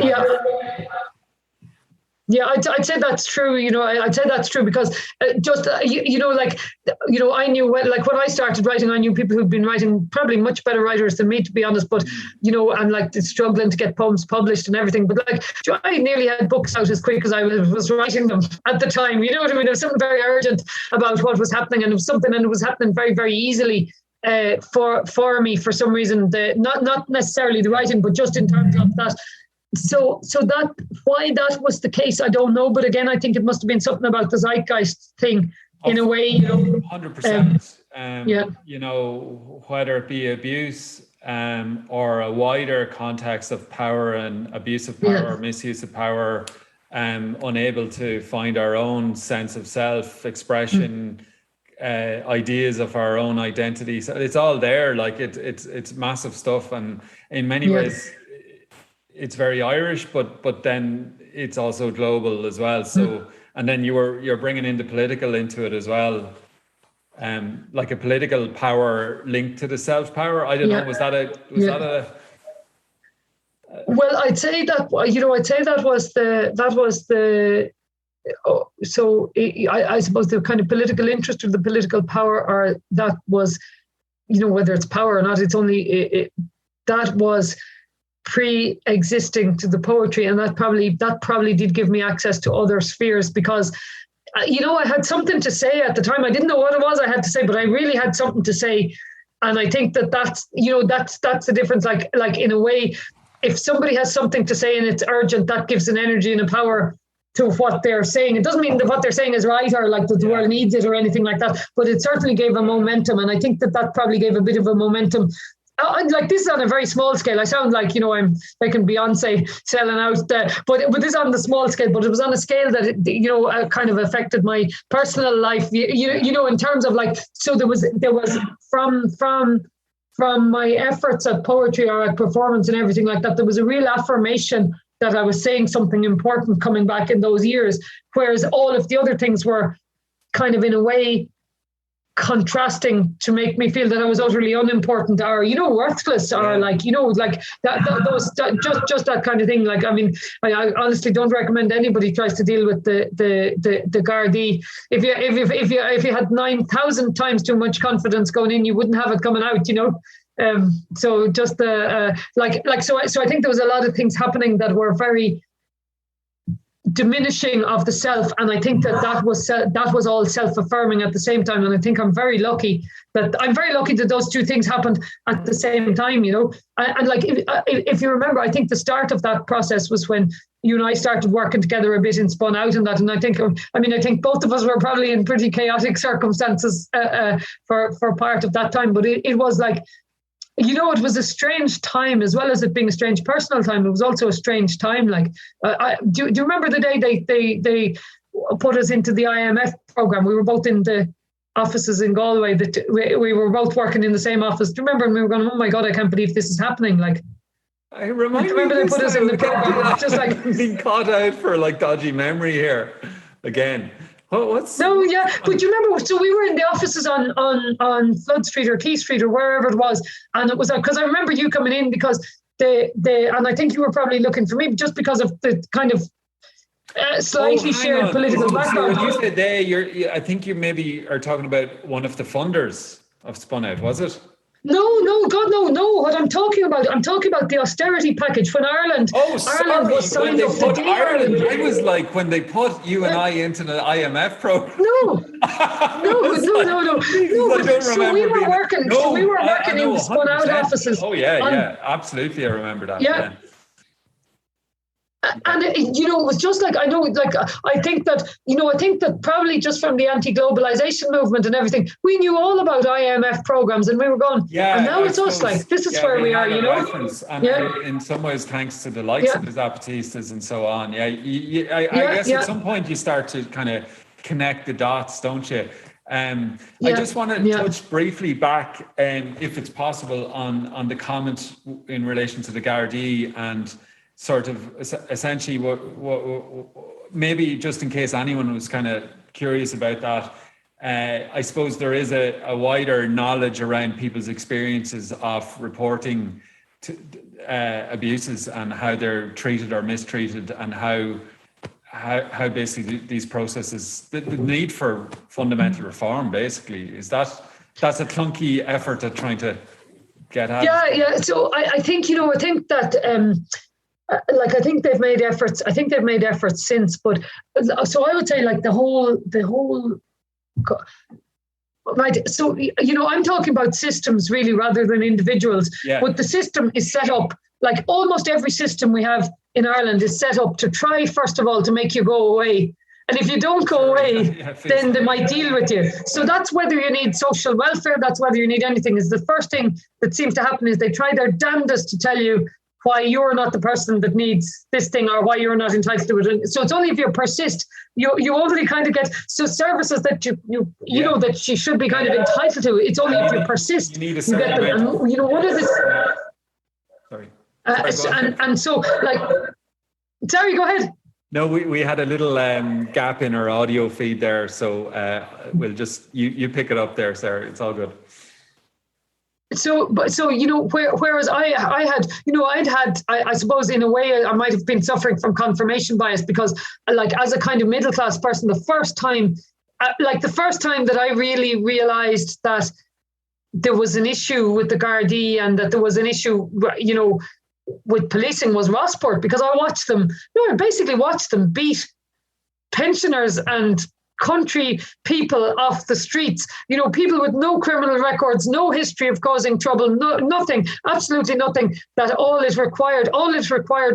Yeah, I'd say that's true. You know, I'd say that's true because I knew when I started writing, I knew people who'd been writing, probably much better writers than me, to be honest. But, you know, I'm like struggling to get poems published and everything. But like, I nearly had books out as quick as I was writing them at the time. You know what I mean? There was something very urgent about what was happening, and it was happening very, very easily for me for some reason. Not necessarily the writing, but just in terms of that. So that why that was the case, I don't know. But again, I think it must have been something about the zeitgeist thing in a way, you know. 100%. You know, whether it be abuse or a wider context of power and abuse of power or misuse of power, unable to find our own sense of self-expression, ideas of our own identity. So it's all there. Like it's massive stuff, and in many ways it's very Irish, but then it's also global as well. So, and then you're bringing in the political into it as well, like a political power linked to the self power. I don't know. Was that a? Well, I'd say that was the. So I suppose the kind of political interest or the political power, or that was, you know, whether it's power or not, it's only that was pre-existing to the poetry, and that probably did give me access to other spheres, because you know, I had something to say at the time. I didn't know what it was I had to say, but I really had something to say. And I think that's the difference. Like in a way, if somebody has something to say and it's urgent, that gives an energy and a power to what they're saying. It doesn't mean that what they're saying is right or like that the world needs it or anything like that, but it certainly gave a momentum. And I think that probably gave a bit of a momentum. Like, this is on a very small scale. I sound like, you know, I'm making Beyonce selling out, but this is on the small scale. But it was on a scale that you know, kind of affected my personal life. You know, in terms of like, so there was from my efforts at poetry or at performance and everything like that, there was a real affirmation that I was saying something important coming back in those years, whereas all of the other things were kind of in a way contrasting to make me feel that I was utterly unimportant or, you know, worthless or like, you know, like those just that kind of thing. Like, I mean, I honestly don't recommend anybody tries to deal with the Gardaí. If you had 9,000 times too much confidence going in, you wouldn't have it coming out, you know. So just so I think there was a lot of things happening that were very diminishing of the self, and I think that was all self-affirming at the same time. And I think I'm very lucky that those two things happened at the same time, you know. And like, if you remember, I think the start of that process was when you and I started working together a bit in SpunOut and that. And I think both of us were probably in pretty chaotic circumstances for part of that time, but it was like, you know, it was a strange time, as well as it being a strange personal time. It was also a strange time. Like, do you remember the day they put us into the IMF program? We were both in the offices in Galway. That we were both working in the same office. Do you remember? And we were going, "Oh my God, I can't believe this is happening!" Like, I remember they put us in the program. Just like being caught out for like dodgy memory here again. No, yeah, but you remember? So we were in the offices on Flood Street or Key Street or wherever it was, and it was because I remember you coming in because and I think you were probably looking for me just because of the kind of slightly shared political background. When you said I think you maybe are talking about one of the funders of SpunOut, was it? No, God, no. What I'm talking about the austerity package when Ireland was signed up to Ireland. I was like, when they put you and I into the IMF program. No. So we were working in the SpunOut offices. Oh yeah, absolutely. I remember that. Yeah. And it was just like, I think that probably just from the anti-globalization movement and everything, we knew all about IMF programs, and we were going, and now it's us, like, this is where we are, And in some ways, thanks to the likes of the Zapatistas and so on. I guess at some point you start to kind of connect the dots, don't you? I just want to touch briefly back, if it's possible, on the comment in relation to the Gardaí and sort of essentially what maybe just in case anyone was kind of curious about that, I suppose there is a wider knowledge around people's experiences of reporting to, abuses and how they're treated or mistreated, and how basically these processes, the need for fundamental reform basically, that's a clunky effort at trying to get at. So I think that I think they've made efforts. I think they've made efforts since, but so I would say like the whole right. So I'm talking about systems really rather than individuals. Yeah. But the system is set up, like almost every system we have in Ireland is set up to try first of all to make you go away. And if you don't go away, then they might deal with you. So that's whether you need social welfare, that's whether you need anything. Is the first thing that seems to happen is they try their damnedest to tell you why you're not the person that needs this thing or why you're not entitled to it. So it's only if you persist, you only kind of get, so services that you know that you should be kind of entitled to, it's only if you persist. You need a certain get them. And one of this. Sorry. And so like, sorry, go ahead. No, we had a little gap in our audio feed there, so we'll just you pick it up there, Sarah. It's all good. So whereas I suppose in a way I might have been suffering from confirmation bias, because like as a kind of middle class person, the first time that I really realized that there was an issue with the Gardaí and that there was an issue, with policing was Rossport, because I basically watched them beat pensioners and country people off the streets, people with no criminal records, no history of causing trouble, nothing, absolutely nothing, that all it required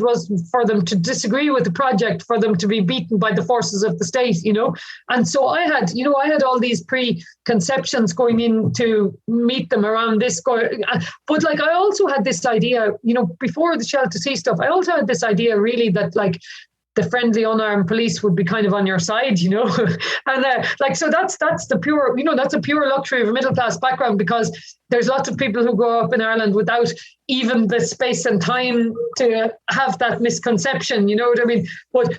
was for them to disagree with the project, for them to be beaten by the forces of the state, and so I had all these preconceptions going in to meet them around this, but like I also had this idea, before the Shell to Sea stuff, I also had this idea really that like the friendly unarmed police would be kind of on your side, and so that's the pure, that's a pure luxury of a middle class background, because there's lots of people who grow up in Ireland without even the space and time to have that misconception, you know what I mean? But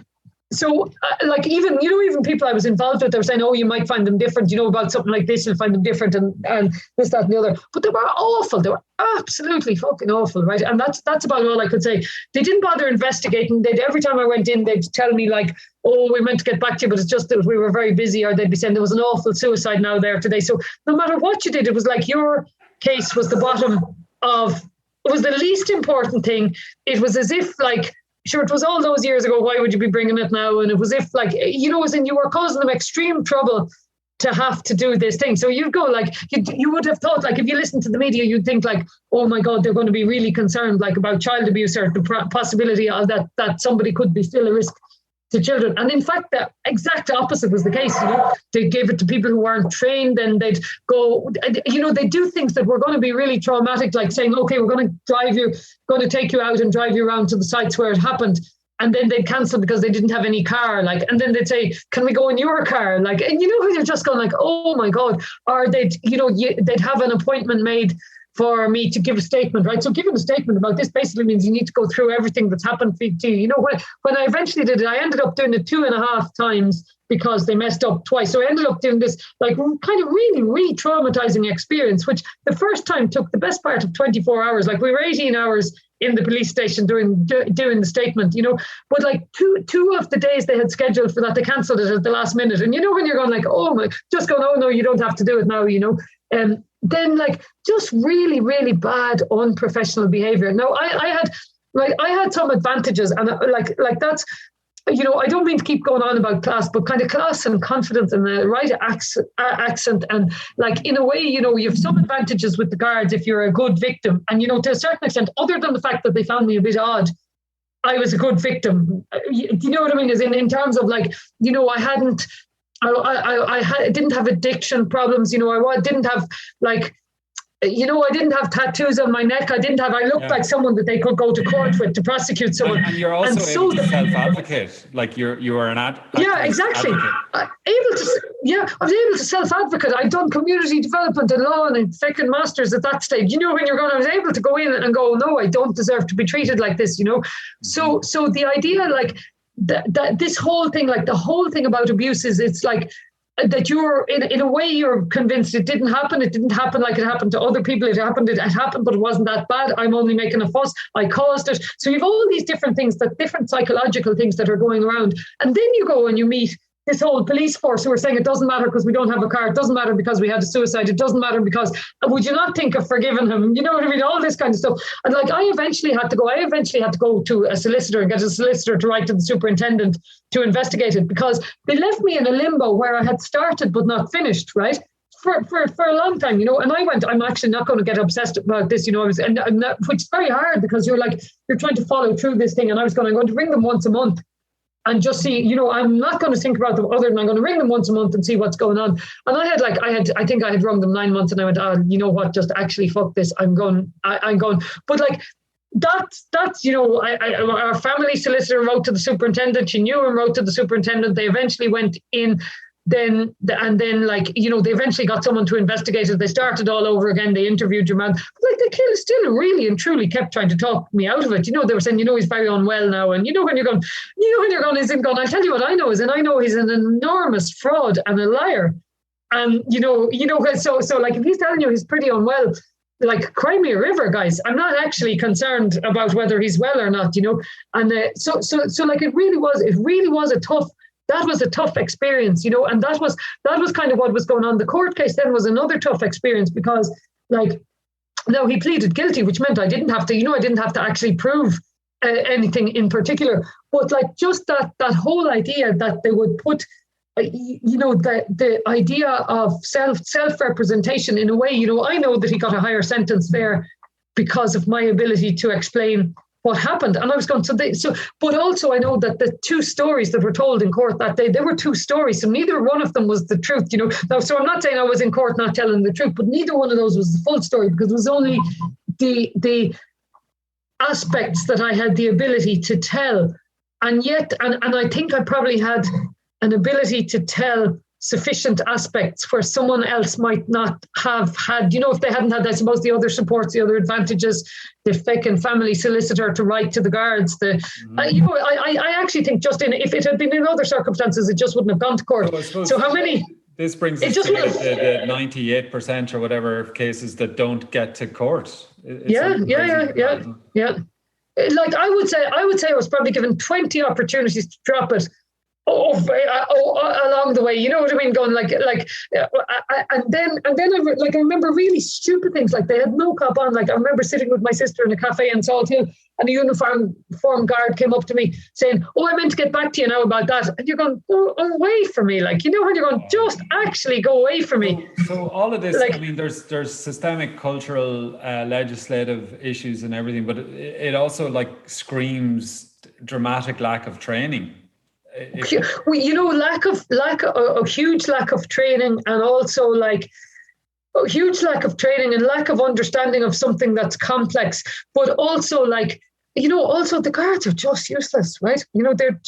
so like even people I was involved with, they were saying, oh, you might find them different, about something like this, you'll find them different and this, that and the other. But they were awful. They were absolutely fucking awful, right? And that's about all I could say. They didn't bother investigating. Every time I went in, they'd tell me like, oh, we meant to get back to you, but it's just that we were very busy, or they'd be saying there was an awful suicide now there today. So no matter what you did, it was like your case was the bottom of, it was the least important thing. It was as if like, sure, it was all those years ago, why would you be bringing it now? And it was if like, as in you were causing them extreme trouble to have to do this thing. So you'd go like, you would have thought like, if you listen to the media, you'd think like, oh my God, they're going to be really concerned like about child abuse or the possibility of that somebody could be still a risk to children. And in fact, the exact opposite was the case. They gave it to people who weren't trained, and they'd go, they do things that were going to be really traumatic, like saying, okay, we're going to take you out and drive you around to the sites where it happened. And then they'd cancel because they didn't have any car. Like, and then they'd say, can we go in your car? Like, and you're just going like, oh my God. Or they'd have an appointment made for me to give a statement, right? So giving a statement about this basically means you need to go through everything that's happened to you. When I eventually did it, I ended up doing it 2.5 times because they messed up twice. So I ended up doing this like kind of really re-traumatizing experience, which the first time took the best part of 24 hours. Like we were 18 hours in the police station doing the statement, but like two of the days they had scheduled for that, they cancelled it at the last minute. And when you're going like, oh my, just going, oh no, you don't have to do it now, then like just really, really bad, unprofessional behavior. Now I had some advantages, and like that's, you know, I don't mean to keep going on about class, but kind of class and confidence and the right accent. And like, in a way, you know, you have some advantages with the guards if you're a good victim. And, you know, to a certain extent, other than the fact that they found me a bit odd, I was a good victim. You know what I mean? Is in terms of like, you know, I didn't have addiction problems. You know, I didn't have like, you know, I didn't have tattoos on my neck. I looked like someone that they could go to court with to prosecute someone. And you're also able to self-advocate. Like you are an advocate. Yeah, exactly. I was able to self-advocate. I'd done community development and law and second masters at that stage. You know, when you're going, I was able to go in and go, no, I don't deserve to be treated like this, you know. So the idea, like, that this whole thing, like the whole thing about abuse is, it's like, that you're in a way you're convinced it didn't happen like it happened to other people. It happened, but it wasn't that bad. I'm only making a fuss. I caused it. So you have all these different things, that different psychological things that are going around. And then you go and you meet this whole police force who are saying it doesn't matter because we don't have a car. It doesn't matter because we had a suicide. It doesn't matter because, would you not think of forgiving him? You know what I mean? All this kind of stuff. And like, I eventually had to go to a solicitor and get a solicitor to write to the superintendent to investigate it, because they left me in a limbo where I had started but not finished, right? For a long time, you know. And I went, I'm actually not going to get obsessed about this, you know. Which is very hard, because you're trying to follow through this thing. And I'm going to ring them once a month and just see, you know, I'm not going to think about them other than I'm going to ring them once a month and see what's going on. And I think I had rung them 9 months, and I went, you know what, just actually fuck this. I'm going. But like, that's, you know, our family solicitor wrote to the superintendent. She knew and wrote to the superintendent. They eventually went in. Then like, you know, they eventually got someone to investigate it. They started all over again. They interviewed your man. Like, they still really and truly kept trying to talk me out of it. You know, they were saying, you know, he's very unwell now. And you know, when you're going, he's in gone. I'll tell you what I know is, and I know he's an enormous fraud and a liar. And, you know, so like, if he's telling you he's pretty unwell, like, cry me a river, guys. I'm not actually concerned about whether he's well or not, you know. And so like, it really was a tough experience, you know. And that was kind of what was going on. The court case then was another tough experience, because like, now he pleaded guilty, which meant I didn't have to actually prove anything in particular. But like, just that whole idea that they would put, you know, the idea of self-representation in a way, you know, I know that he got a higher sentence there because of my ability to explain what happened. And I was going, but also I know that the two stories that were told in court that day, there were two stories. So neither one of them was the truth, you know. Now, so I'm not saying I was in court not telling the truth, but neither one of those was the full story, because it was only the aspects that I had the ability to tell. And yet, and I think I probably had an ability to tell sufficient aspects where someone else might not have had, you know, if they hadn't had, I suppose, the other supports, the other advantages, the fucking family solicitor to write to the guards, you know, I actually think if it had been in other circumstances, it just wouldn't have gone to court. So how many? This brings us to the 98% or whatever cases that don't get to court. Yeah. Like, I would say I was probably given 20 opportunities to drop it. Along the way, you know what I mean? Going and then I remember really stupid things, like they had no cop on. Like, I remember sitting with my sister in a cafe in Salt Hill, and a uniformed guard came up to me saying, I meant to get back to you now about that. And you're going, go away from me. Like, you know, when you're going, just actually go away from me. So all of this, like, I mean, there's systemic, cultural, legislative issues and everything, but it also like screams dramatic lack of training. You know, a huge lack of training, and also like a huge lack of training and lack of understanding of something that's complex, but also like, you know, also the guards are just useless, right? You know, they're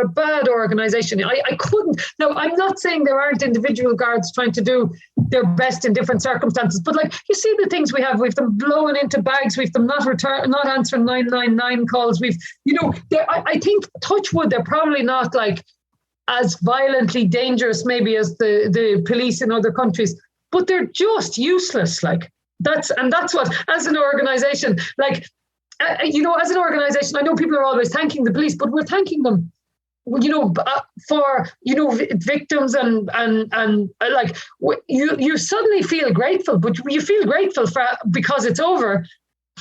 a bad organisation. I couldn't. Now, I'm not saying there aren't individual guards trying to do their best in different circumstances, but like, you see the things we have them blowing into bags, we've them not answering 999 calls. We've, you know, I think, touch wood, they're probably not like as violently dangerous maybe as the police in other countries, but they're just useless. Like, that's what, as an organisation, like, you know, as an organisation, I know people are always thanking the police, but we're thanking them for victims and like you suddenly feel grateful, but you feel grateful because it's over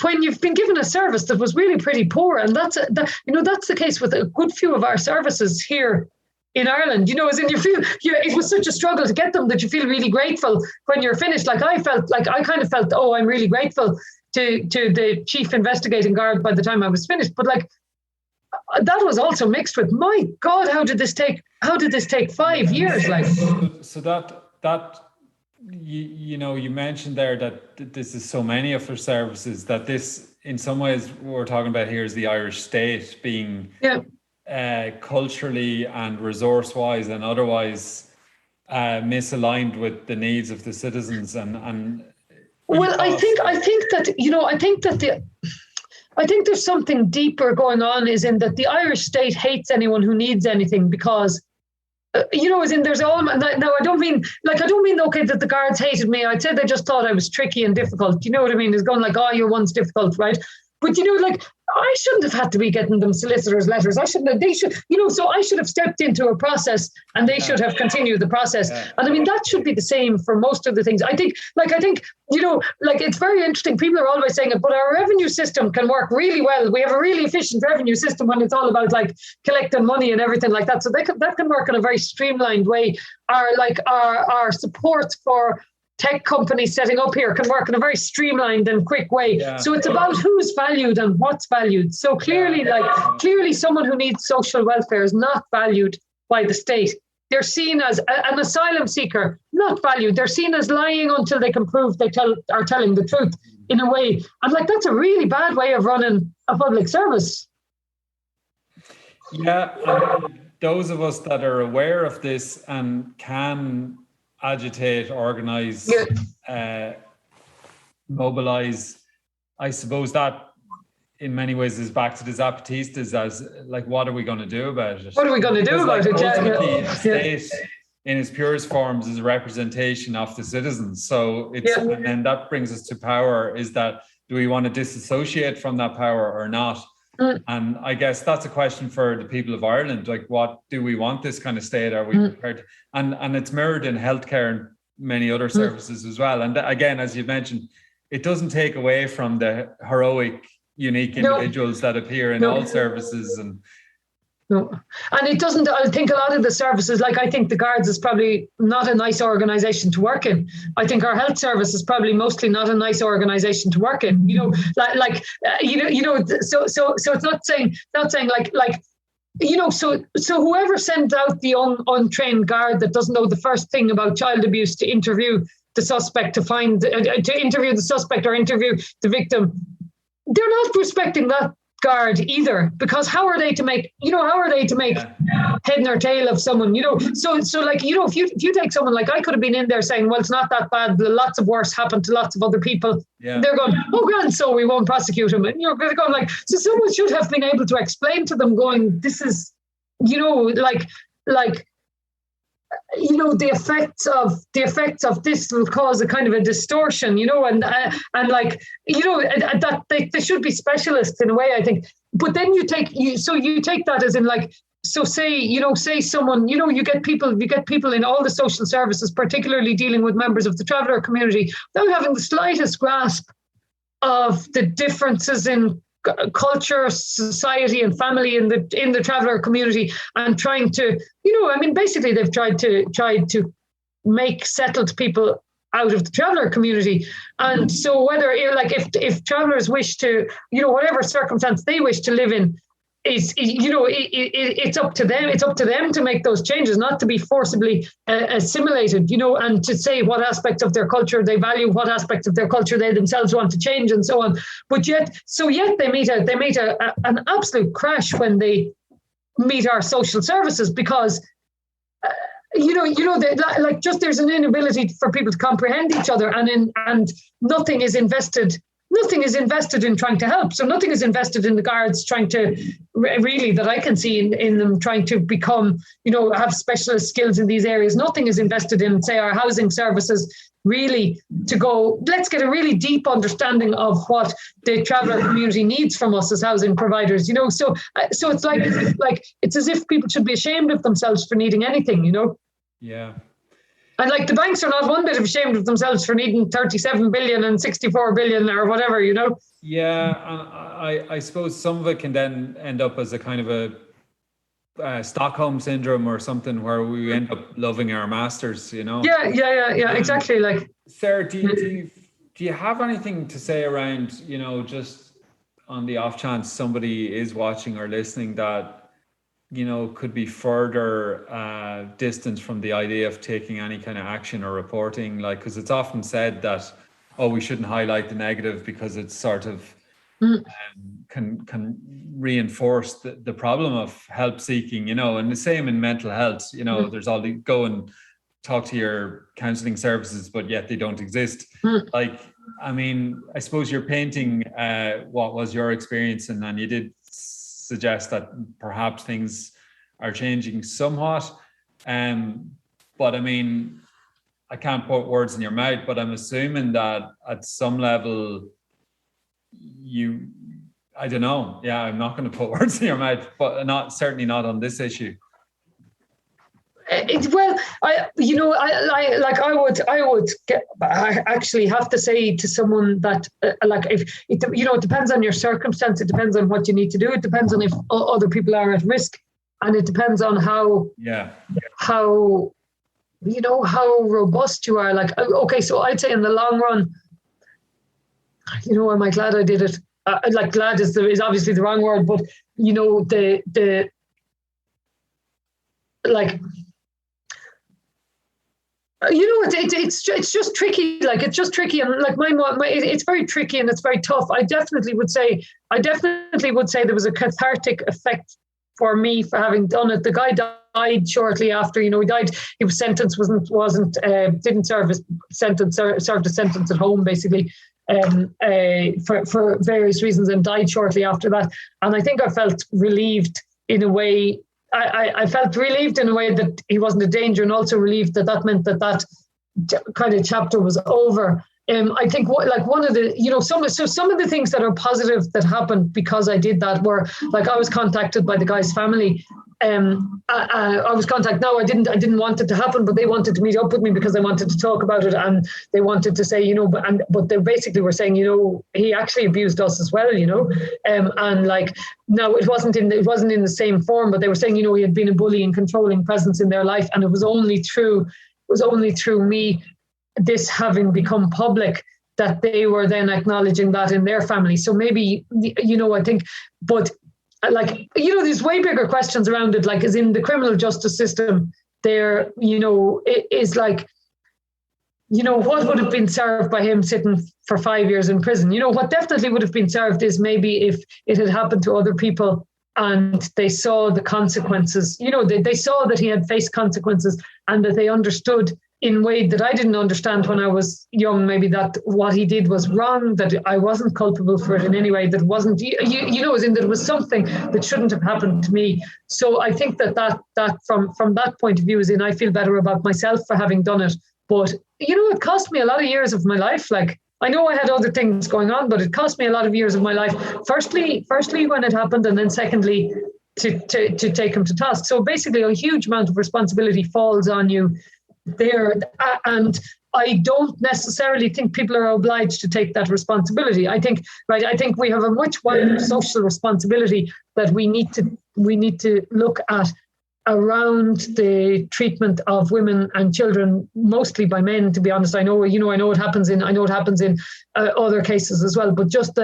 when you've been given a service that was really pretty poor. And that's the case with a good few of our services here in Ireland, as in it was such a struggle to get them that you feel really grateful when you're finished. Like I kind of felt, oh, I'm really grateful to the chief investigating guard by the time I was finished. But like, that was also mixed with, my God, how did this take 5 years? Like, so that you mentioned there that this is so many of their services, that this in some ways we're talking about here is the Irish state being culturally and resource-wise and otherwise misaligned with the needs of the citizens. And well, I think there's something deeper going on, is in that the Irish state hates anyone who needs anything, because as in there's all. Now I don't mean okay that the guards hated me. I'd say they just thought I was tricky and difficult. You know what I mean? It's going like, oh, your one's difficult, right? But like, I shouldn't have had to be getting them solicitors' letters. They should, so I should have stepped into a process and they should have continued the process. And I mean, that should be the same for most of the things. I think, it's very interesting. People are always saying it, but our revenue system can work really well. We have a really efficient revenue system when it's all about like collecting money and everything like that. So that can work in a very streamlined way. Our support for tech companies setting up here can work in a very streamlined and quick way. Yeah. So it's about who's valued and what's valued. So clearly someone who needs social welfare is not valued by the state. They're seen as an asylum seeker, not valued. They're seen as lying until they can prove they are telling the truth in a way. And like, that's a really bad way of running a public service. Yeah, and those of us that are aware of this and can agitate, organise, mobilise. I suppose that in many ways is back to the Zapatistas as like, what are we going to do about it? What are we going to do about it? Ultimately, a state in its purest forms is a representation of the citizens. So and then that brings us to power, is that, do we want to disassociate from that power or not? And I guess that's a question for the people of Ireland. Like, what do we want this kind of state? Are we prepared? And it's mirrored in healthcare and many other services as well. And again, as you mentioned, it doesn't take away from the heroic, unique individuals that appear in all services. And it doesn't. I think a lot of the services, like I think the Guards is probably not a nice organisation to work in. I think our health service is probably mostly not a nice organisation to work in. So it's not saying so whoever sent out the untrained guard that doesn't know the first thing about child abuse to interview the suspect, to interview the suspect or interview the victim, they're not respecting that guard either, because how are they to make head nor tail of someone, so like, if you take someone like, I could have been in there saying, well, it's not that bad, lots of worse happened to lots of other people. They're going, oh grand, so we won't prosecute him. And they're going like, so someone should have been able to explain to them, going, this is the effects of this will cause a kind of a distortion, that they should be specialists in a way, I think. But then you take that as in like, so say someone, you get people in all the social services, particularly dealing with members of the traveller community, without having the slightest grasp of the differences in culture, society and family in the traveller community, and trying to, basically they've tried to make settled people out of the traveller community. And so whether if travellers wish to, whatever circumstance they wish to live in, it's up to them. It's up to them to make those changes, not to be forcibly assimilated, and to say what aspects of their culture they value, what aspects of their culture they themselves want to change, and so on. But yet they meet an absolute crash when they meet our social services, because there's an inability for people to comprehend each other, and nothing is invested in trying to help. So nothing is invested in the Guards trying to really, that I can see in them trying to become, have specialist skills in these areas. Nothing is invested in, say, our housing services. really to go, let's get a really deep understanding of what the traveller community needs from us as housing providers, So it's like it's as if people should be ashamed of themselves for needing anything, Yeah. And like the banks are not one bit ashamed of themselves for needing 37 billion and 64 billion or whatever, Yeah, and I suppose some of it can then end up as a kind of a Stockholm syndrome or something where we end up loving our masters, Yeah, exactly. Like, Sarah, do you have anything to say around, just on the off chance somebody is watching or listening that, could be further distance from the idea of taking any kind of action or reporting, like, because it's often said that, we shouldn't highlight the negative because it's sort of can reinforce the problem of help seeking, and the same in mental health, there's all the go and talk to your counselling services, but yet they don't exist. Like, I mean, I suppose you're painting what was your experience, and then you did suggest that perhaps things are changing somewhat. But I mean, I can't put words in your mouth, but I'm assuming that at some level I don't know. Yeah, I'm not going to put words in your mouth, but certainly not on this issue. I actually have to say to someone that, if it, it depends on your circumstance, it depends on what you need to do, it depends on if other people are at risk, and it depends on how robust you are. Like, okay, so I'd say in the long run, am I glad I did it? Glad is obviously the wrong word, but it's just tricky. Like, it's just tricky, and like it's very tricky and it's very tough. I definitely would say there was a cathartic effect for me for having done it. The guy died shortly after. He died. He was sentenced, didn't serve his sentence, served a sentence at home basically, for various reasons, and died shortly after that. And I think I felt relieved in a way. I felt relieved in a way that he wasn't a danger, and also relieved that meant that kind of chapter was over. I think one of the, some of the things that are positive that happened because I did that were, like, I was contacted by the guy's family. I was contacted. No, I didn't want it to happen, but they wanted to meet up with me because they wanted to talk about it, and they wanted to say, but they basically were saying, he actually abused us as well, and like, no, it wasn't in the same form, but they were saying, he had been a bullying, controlling presence in their life, and it was only through me, this having become public, that they were then acknowledging that in their family. So maybe, I think, but like, there's way bigger questions around it, like, as in the criminal justice system there, it is like, what would have been served by him sitting for 5 years in prison? What definitely would have been served is maybe if it had happened to other people and they saw the consequences, they saw that he had faced consequences, and that they understood in a way that I didn't understand when I was young, maybe, that what he did was wrong, that I wasn't culpable for it in any way, that wasn't, as in that it was something that shouldn't have happened to me. So I think that from that point of view, as in, I feel better about myself for having done it. But, it cost me a lot of years of my life. Like, I know I had other things going on, but it cost me a lot of years of my life. Firstly when it happened, and then secondly, to take him to task. So basically a huge amount of responsibility falls on you there, and I don't necessarily think people are obliged to take that responsibility. I think we have a much wider social responsibility that we need to look at around the treatment of women and children, mostly by men, to be honest. I know it happens in other cases as well, but just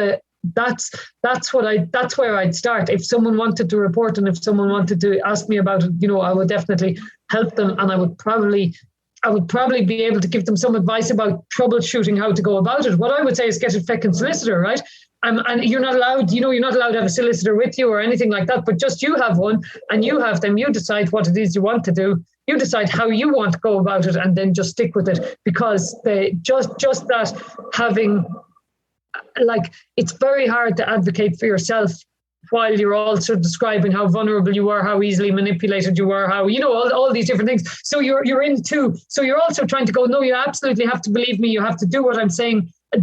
that's where I'd start. If someone wanted to report, and if someone wanted to ask me about it, I would definitely help them, and I would probably be able to give them some advice about troubleshooting how to go about it. What I would say is get a feckin' solicitor, right? And you're not allowed to have a solicitor with you or anything like that, but just you have one, and you have them. You decide what it is you want to do. You decide how you want to go about it, and then just stick with it, because just that having, like, it's very hard to advocate for yourself while you're also describing how vulnerable you were, how easily manipulated you were, how, all these different things. So you're in two. So you're also trying to go, no, you absolutely have to believe me. You have to do what I'm saying. I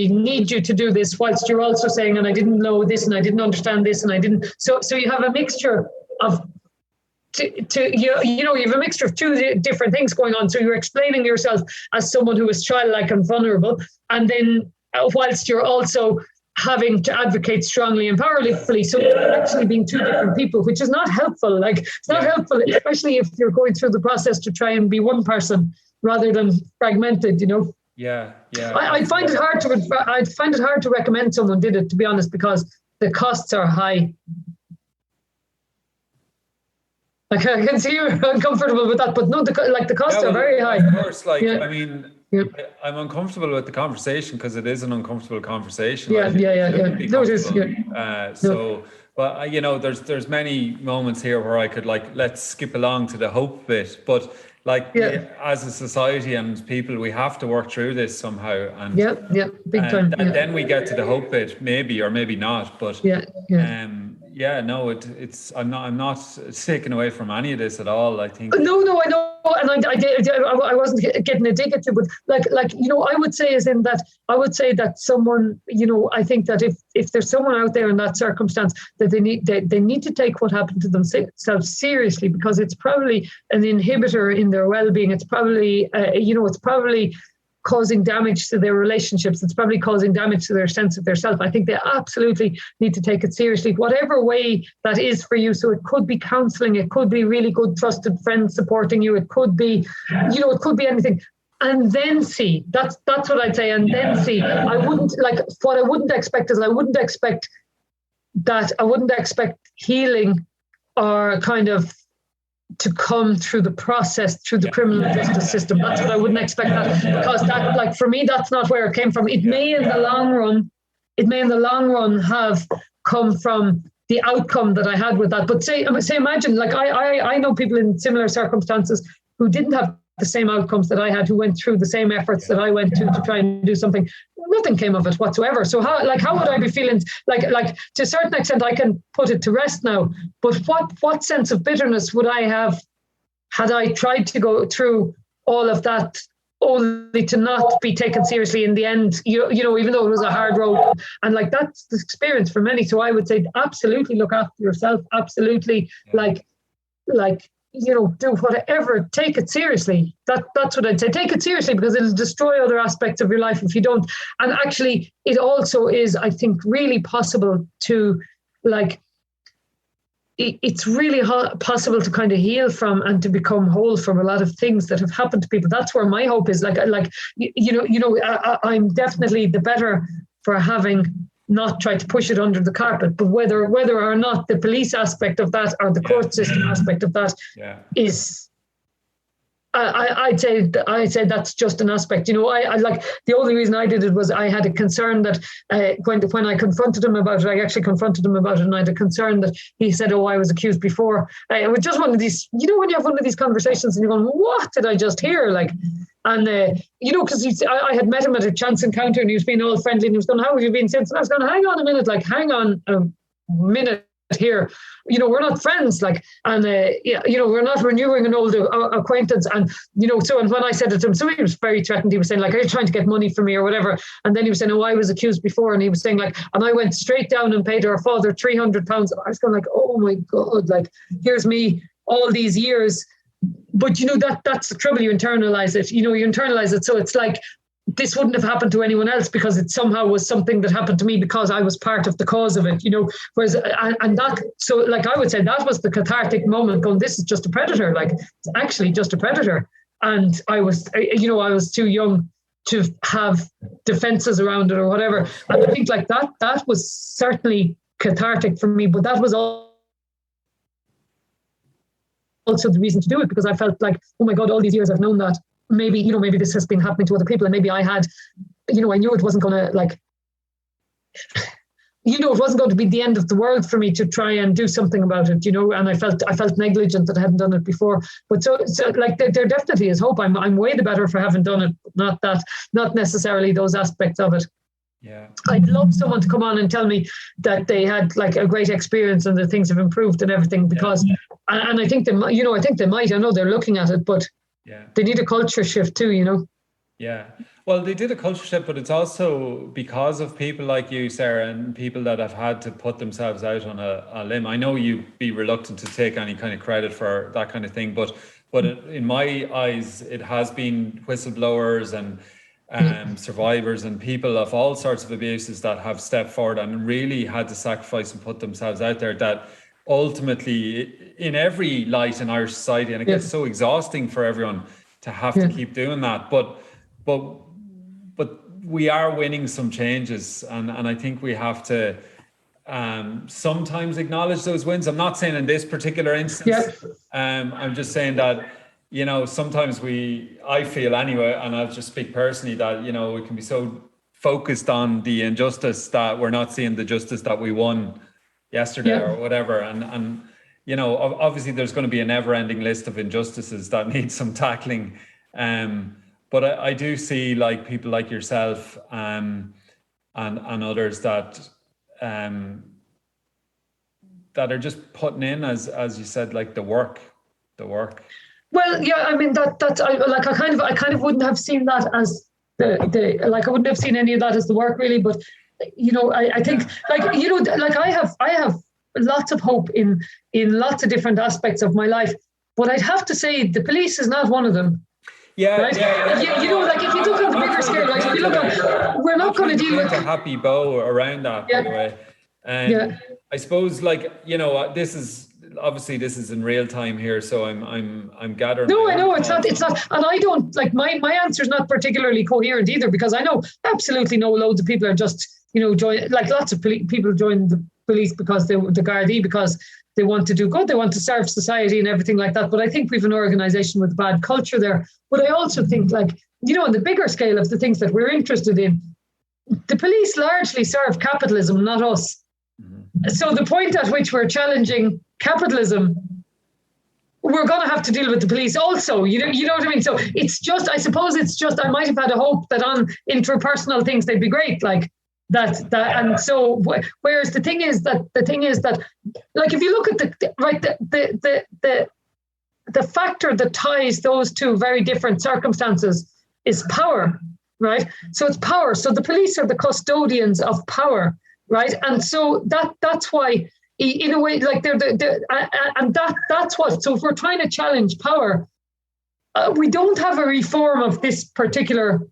need you to do this, whilst you're also saying, and I didn't know this, and I didn't understand this, and I didn't. So you have a mixture of, you have a mixture of two different things going on. So you're explaining yourself as someone who is childlike and vulnerable, and then whilst you're also having to advocate strongly and powerfully. So you're actually being two different people, which is not helpful. Like, it's not helpful, especially if you're going through the process to try and be one person rather than fragmented, Yeah. I'd find it hard to recommend someone did it, to be honest, because the costs are high. Like, I can see you're uncomfortable with that, but no, the costs are very high. Of course, I'm uncomfortable with the conversation because it is an uncomfortable conversation. Yeah. No, it is. But there's many moments here where I could let's skip along to the hope bit, but as a society and people, we have to work through this somehow. And big time. And then we get to the hope bit, maybe or maybe not. But it's I'm not taken away from any of this at all. I think. No, I know, and I wasn't getting a dig at you, but I would say that someone, I think that if there's someone out there in that circumstance, that they need to take what happened to themselves seriously, because it's probably an inhibitor in their well-being. It's probably it's probably causing damage to their relationships. It's probably causing damage to their sense of their self. I think they absolutely need to take it seriously, whatever way that is for you. So it could be counselling, it could be really good trusted friends supporting you, it could be, it could be anything. And then see. That's what I'd say. And then see. I wouldn't expect healing or kind of to come through the process, through the criminal justice system. That's what I wouldn't expect that, because that, for me, that's not where it came from. It may in the long run have come from the outcome that I had with that. But say imagine, I know people in similar circumstances who didn't have the same outcomes that I had, who went through the same efforts that I went to try and do something. Nothing came of it whatsoever. So how would I be feeling? Like to a certain extent, I can put it to rest now. But what sense of bitterness would I have had I tried to go through all of that only to not be taken seriously in the end? Even though it was a hard road, and that's the experience for many. So I would say absolutely look after yourself. Absolutely, do whatever, take it seriously. That's what I'd say. Take it seriously, because it'll destroy other aspects of your life if you don't. And actually, it also is, I think, really possible to, it's really possible to kind of heal from and to become whole from a lot of things that have happened to people. That's where my hope is. I'm definitely the better for having not try to push it under the carpet, but whether or not the police aspect of that or the court system aspect of that is, I'd say that's just an aspect. I the only reason I did it was I had a concern that when I confronted him about it, I actually confronted him about it, and I had a concern that he said, "Oh, I was accused before." It was just one of these, when you have one of these conversations and you're going, "What did I just hear?" Because I had met him at a chance encounter, and he was being all friendly, and he was going, "How have you been since?" And I was going, hang on a minute here. We're not friends, we're not renewing an old acquaintance. And, and when I said it to him, so he was very threatened. He was saying, are you trying to get money from me or whatever? And then he was saying, "Oh, I was accused before." And he was saying, and I went straight down and paid our father £300. And I was going oh my God, here's me all these years. But, that's the trouble. You internalize it, you internalize it. So it's this wouldn't have happened to anyone else because it somehow was something that happened to me because I was part of the cause of it, whereas, and that, so I would say that was the cathartic moment going, this is just a predator. It's actually just a predator. And I was, I was too young to have defenses around it or whatever. And I think that was certainly cathartic for me, but that was also the reason to do it, because I felt oh my God, all these years I've known that maybe this has been happening to other people, and maybe I had, I knew it wasn't going to it wasn't going to be the end of the world for me to try and do something about it, and I felt negligent that I hadn't done it before. But so there definitely is hope. I'm way the better for having done it, not necessarily those aspects of it. Yeah. I'd love someone to come on and tell me that they had like a great experience and that things have improved and everything, because, and I think they might, I think they might, I know they're looking at it, but they need a culture shift too, Yeah. Well, they did a culture shift, but it's also because of people like you, Sarah, and people that have had to put themselves out on a limb. I know you'd be reluctant to take any kind of credit for that kind of thing, but in my eyes, it has been whistleblowers and survivors and people of all sorts of abuses that have stepped forward and really had to sacrifice and put themselves out there, that ultimately, in every light in Irish society, and it gets so exhausting for everyone to have to keep doing that, but we are winning some changes, and I think we have to sometimes acknowledge those wins. I'm not saying in this particular instance. I'm just saying that, sometimes I feel anyway, and I'll just speak personally, that, we can be so focused on the injustice that we're not seeing the justice that we won yesterday or whatever. And obviously there's going to be a never-ending list of injustices that need some tackling. But I do see like people like yourself and others that are just putting in, as you said, like the work. Well, yeah, I mean that's I kind of wouldn't have seen that as the I wouldn't have seen any of that as the work really, but I think I have lots of hope in lots of different aspects of my life, but I'd have to say the police is not one of them. Yeah, right? If you look on the bigger scale, right? If you look on, we're not going to deal with a happy bow around that, by the way. And I suppose, this is in real time here, so I'm gathering. No, I know it's not, and I don't my answer is not particularly coherent either, because I know absolutely loads of people are just join, like lots of people join the police because the Gardaí, because they want to do good, they want to serve society and everything like that. But I think we've an organisation with bad culture there. But I also think, on the bigger scale of the things that we're interested in, the police largely serve capitalism, not us. Mm-hmm. So the point at which we're challenging capitalism, we're going to have to deal with the police also. You know what I mean? So it's just, I suppose it's just, I might have had a hope that on interpersonal things they'd be great, that and so whereas the thing is that if you look at the factor that ties those two very different circumstances is power, right? So it's power. So the police are the custodians of power, right? And so that's why, in a way, that's what. So if we're trying to challenge power, we don't have a reform of this particular.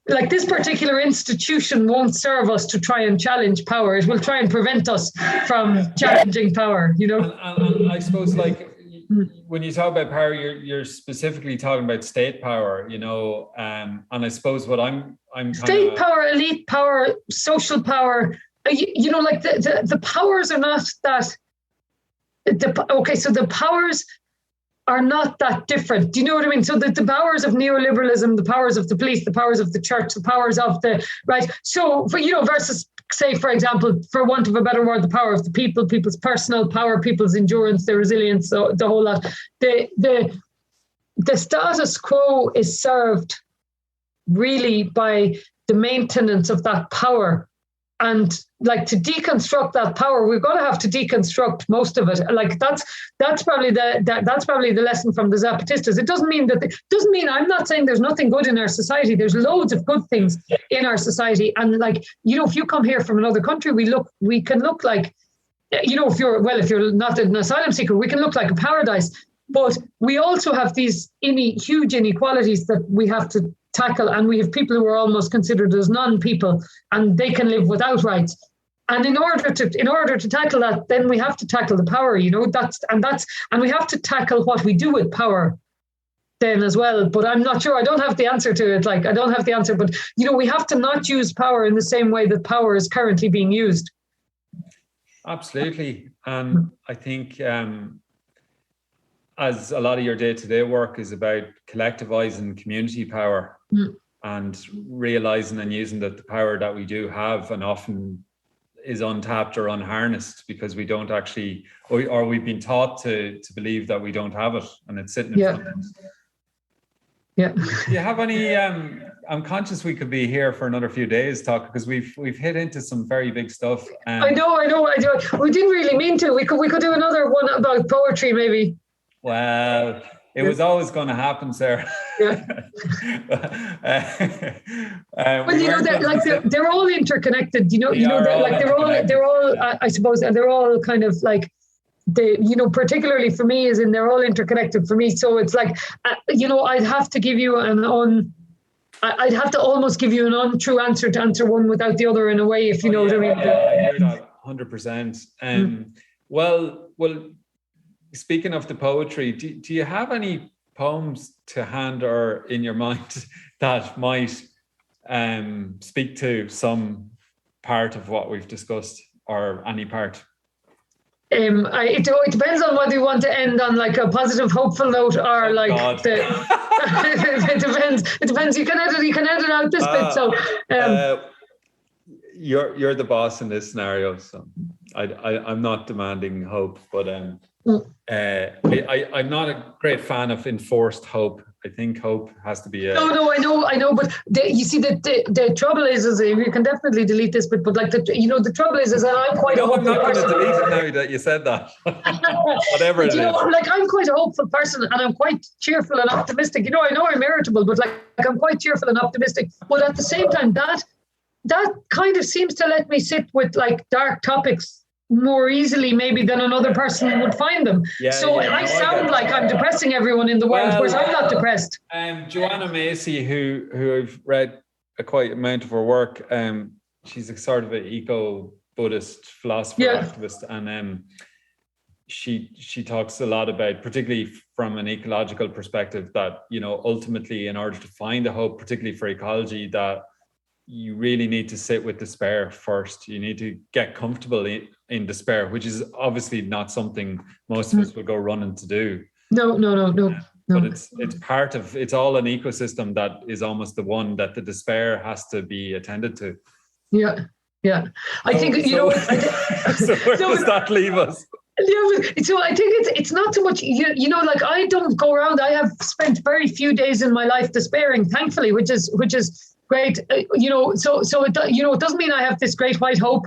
This particular institution won't serve us to try and challenge power. It will try and prevent us from challenging power, And I suppose, when you talk about power, you're specifically talking about state power, and I suppose what I'm state power, elite power, social power, the powers are not that. So the powers are not that different. Do you know what I mean? So the powers of neoliberalism, the powers of the police, the powers of the church, the powers of the, right? So, versus, say, for example, for want of a better word, the power of the people, people's personal power, people's endurance, their resilience, so the whole lot. The status quo is served really by the maintenance of that power. And to deconstruct that power, we're going to have to deconstruct most of it. That's probably the lesson from the Zapatistas. It doesn't mean I'm not saying there's nothing good in our society. There's loads of good things in our society. And if you come here from another country, we can look like, if you're not an asylum seeker, we can look like a paradise. But we also have these huge inequalities that we have to tackle, and we have people who are almost considered as non-people, and they can live without rights. And in order to tackle that, then we have to tackle the power. And we have to tackle what we do with power then as well. But I'm not sure. I don't have the answer to it. I don't have the answer. But we have to not use power in the same way that power is currently being used. Absolutely, and I think. As a lot of your day-to-day work is about collectivizing community power and realizing and using that the power that we do have and often is untapped or unharnessed because we don't actually, or we've been taught to believe that we don't have it and it's sitting in front of us. Yeah. Do you have any I'm conscious we could be here for another few days talking, because we've hit into some very big stuff. I know. We didn't really mean to. We could do another one about poetry, maybe. Well, it was always going to happen, Sarah. Yeah. Well, you know that like they're all interconnected. They're all. I suppose, and they're all kind of like. Particularly for me, is in they're all interconnected for me. So it's like, I'd have to give you I'd have to almost give you an untrue answer to answer one without the other in a way, if you know what I mean. I hear that 100%. Well, speaking of the poetry, do you have any poems to hand or in your mind that might speak to some part of what we've discussed, or any part? It depends on whether you want to end on like a positive, hopeful note, or like it depends. It depends. You can edit out this bit. So you're the boss in this scenario, so I'm not demanding hope, but I'm not a great fan of enforced hope. I think hope has to be No, I know, but you see the trouble is you can definitely delete this, but like the trouble is that I'm quite a hopeful person. I'm not going to delete it now that you said that. Whatever it is. Like I'm quite a hopeful person, and I'm quite cheerful and optimistic. I know I'm irritable, but like I'm quite cheerful and optimistic. But at the same time, that kind of seems to let me sit with like dark topics more easily maybe than another person would find them. I sound like I'm depressing everyone in the world, whereas I'm not depressed. Joanna Macy, who I've read a quite amount of her work, she's a sort of an eco-Buddhist philosopher activist, and she talks a lot about, particularly from an ecological perspective, that ultimately in order to find a hope, particularly for ecology, that you really need to sit with despair first. You need to get comfortable in despair, which is obviously not something most of us will go running to do. No. But it's all an ecosystem that is almost the one that the despair has to be attended to. Yeah. I think so where does that leave us? So I think it's not so much, like I don't go around. I have spent very few days in my life despairing, thankfully, which is great. So it doesn't mean I have this great white hope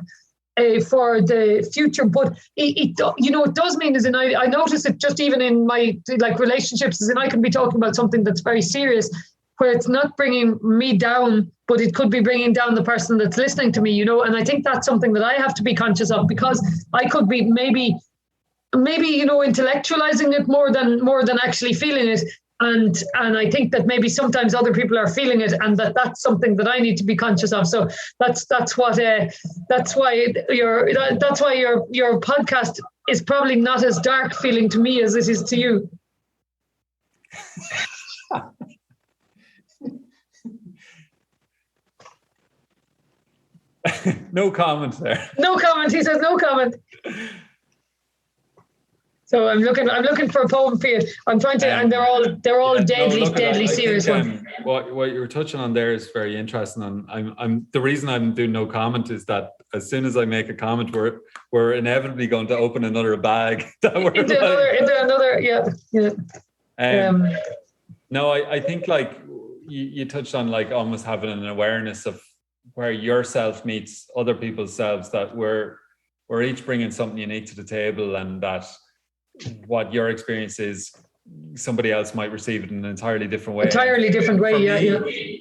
for the future, but it does mean, as in I notice it just even in my like relationships, as in I can be talking about something that's very serious, where it's not bringing me down, but it could be bringing down the person that's listening to me, and I think that's something that I have to be conscious of, because I could be maybe intellectualizing it more than actually feeling it. And I think that maybe sometimes other people are feeling it, and that's something that I need to be conscious of. So that's why your podcast is probably not as dark feeling to me as it is to you. No comment there. No comment. He says no comment. So I'm looking for a poem for you. I'm trying to, and they're all deadly serious ones. What you were touching on there is very interesting, and I'm the reason I'm doing no comment is that as soon as I make a comment, we're inevitably going to open another bag. Into another, yeah. No, I think like you touched on like almost having an awareness of where your self meets other people's selves, that we're each bringing something unique to the table, and that what your experience is, somebody else might receive it in an entirely different way.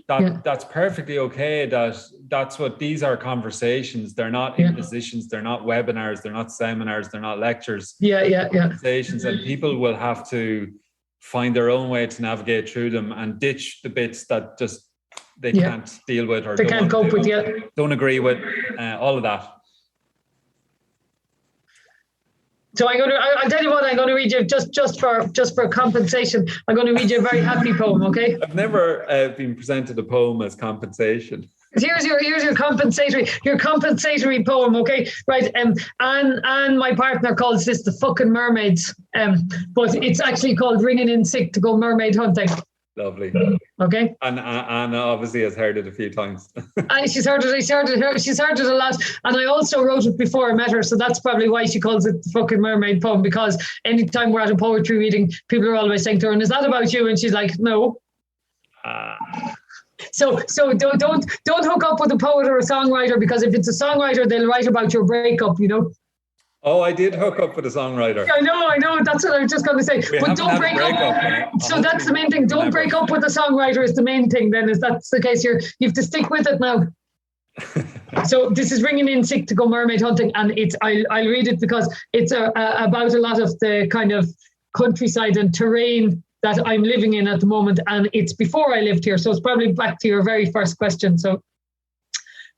That's perfectly okay. That's what these are, conversations. They're not impositions. They're not webinars. They're not seminars. They're not lectures. Conversations, and people will have to find their own way to navigate through them and ditch the bits that just they can't deal with, or they can't cope with. Don't agree with, all of that. So I'll tell you what, I'm going to read you just for compensation. I'm going to read you a very happy poem, okay? I've never been presented a poem as compensation. Here's your compensatory poem, okay? Right. And my partner calls this the fucking mermaids. But it's actually called Ringing in Sick to Go Mermaid Hunting. Lovely. Okay. And Anna obviously has heard it a few times. And she's heard it a lot. And I also wrote it before I met her, so that's probably why she calls it the fucking mermaid poem, because anytime we're at a poetry reading, people are always saying to her, "And is that about you?" And she's like, "No." So don't hook up with a poet or a songwriter, because if it's a songwriter, they'll write about your breakup, you know. Oh, I did hook up with a songwriter. I know. That's what I was just going to say. But don't break up. So that's the main thing. Don't break up with a songwriter is the main thing. Then, if that's the case, you have to stick with it now. So this is ringing in sick to go mermaid hunting, and I'll read it because it's about a lot of the kind of countryside and terrain that I'm living in at the moment, and it's before I lived here, so it's probably back to your very first question. So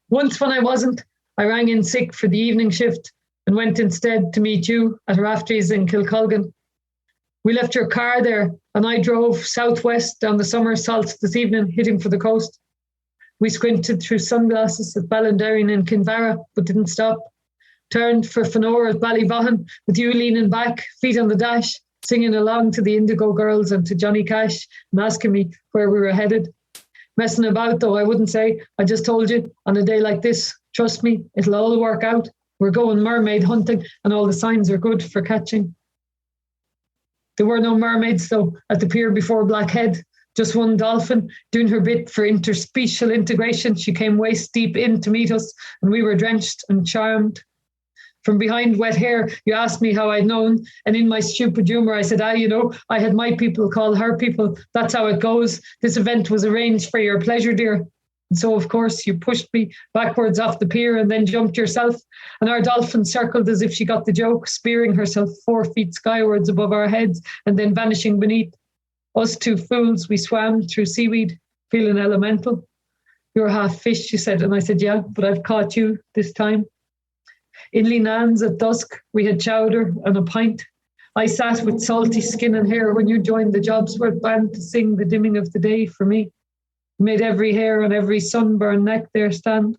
once when I wasn't, I rang in sick for the evening shift and went instead to meet you at Raftery's in Kilcolgan. We left your car there, and I drove southwest down the summer salt this evening, heading for the coast. We squinted through sunglasses at Ballinderreen and Kinvara, but didn't stop. Turned for Fanora at Ballyvaughan, with you leaning back, feet on the dash, singing along to the Indigo Girls and to Johnny Cash, and asking me where we were headed. Messing about, though, I wouldn't say. I just told you, on a day like this, trust me, it'll all work out. We're going mermaid hunting, and all the signs are good for catching. There were no mermaids, though, at the pier before Blackhead. Just one dolphin doing her bit for interspecial integration. She came waist deep in to meet us, and we were drenched and charmed. From behind wet hair, you asked me how I'd known, and in my stupid humour, I said, I had my people call her people. That's how it goes. This event was arranged for your pleasure, dear. And so, of course, you pushed me backwards off the pier and then jumped yourself. And our dolphin circled as if she got the joke, spearing herself 4 feet skywards above our heads and then vanishing beneath. Us two fools, we swam through seaweed, feeling elemental. You're half fish, she said. And I said, yeah, but I've caught you this time. In Linan's at dusk, we had chowder and a pint. I sat with salty skin and hair when you joined the Jobsworth band to sing the dimming of the day for me. Made every hair on every sunburned neck there stand.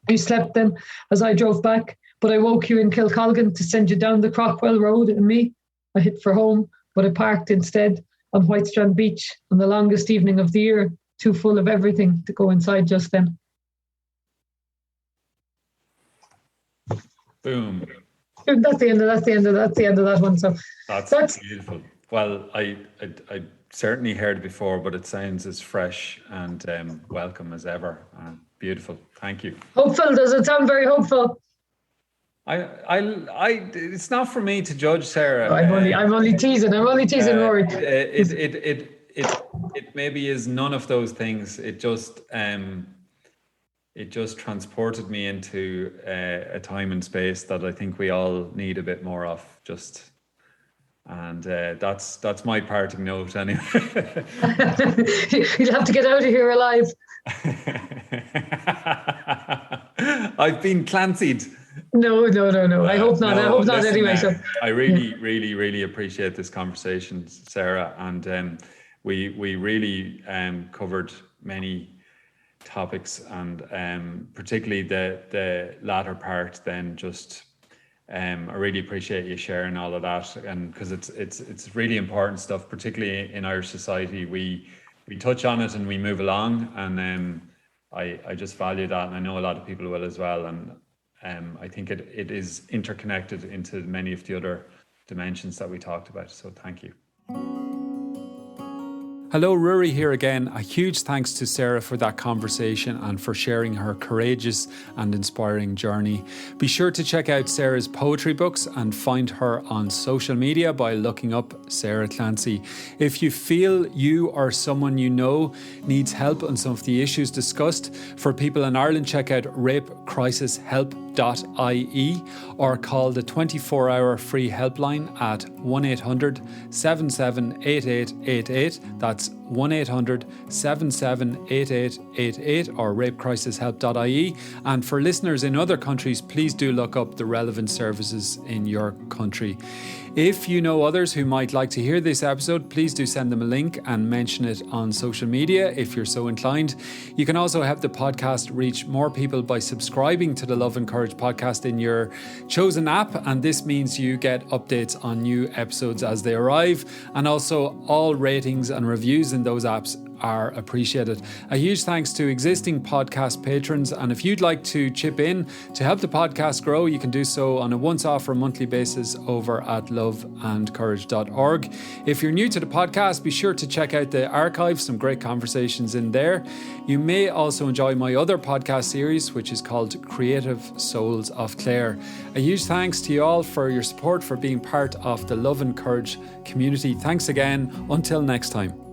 You slept then as I drove back, but I woke you in Kilcolgan to send you down the Crockwell Road, and me, I hit for home, but I parked instead on Whitestrand Beach on the longest evening of the year, too full of everything to go inside just then. Boom. That's the end of that one. So that's beautiful. Well, I certainly heard it before, but it sounds as fresh and welcome as ever. Beautiful. Thank you. Hopeful. Does it sound very hopeful? It's not for me to judge, Sarah. I'm only teasing. Rory. It maybe is none of those things. It just transported me into a time and space that I think we all need a bit more of. And that's my parting note anyway. You'll have to get out of here alive. I've been Clancy'd. No. I hope not. Listen, anyway. So I really appreciate this conversation, Sarah, and we really covered many topics, and particularly the latter part. Then just I really appreciate you sharing all of that, and because it's really important stuff, particularly in Irish society. We touch on it and we move along, and I just value that, and I know a lot of people will as well. And I think it is interconnected into many of the other dimensions that we talked about. So thank you. Hello, Rory here again. A huge thanks to Sarah for that conversation and for sharing her courageous and inspiring journey. Be sure to check out Sarah's poetry books and find her on social media by looking up Sarah Clancy. If you feel you or someone you know needs help on some of the issues discussed, for people in Ireland, check out rapecrisishelp.ie or call the 24-hour free helpline at 1-800-778888. That's 1-800-778888 or rapecrisishelp.ie. And for listeners in other countries, please do look up the relevant services in your country. If you know others who might like to hear this episode, please do send them a link and mention it on social media if you're so inclined. You can also help the podcast reach more people by subscribing to the Love and Courage podcast in your chosen app, and this means you get updates on new episodes as they arrive, and also all ratings and reviews in those apps are appreciated. A huge thanks to existing podcast patrons, and if you'd like to chip in to help the podcast grow, you can do so on a once-off or monthly basis over at loveandcourage.org. If you're new to the podcast, be sure to check out the archive, some great conversations in there. You may also enjoy my other podcast series, which is called Creative Souls of Clare. A huge thanks to you all for your support, for being part of the Love and Courage community. Thanks again. Until next time.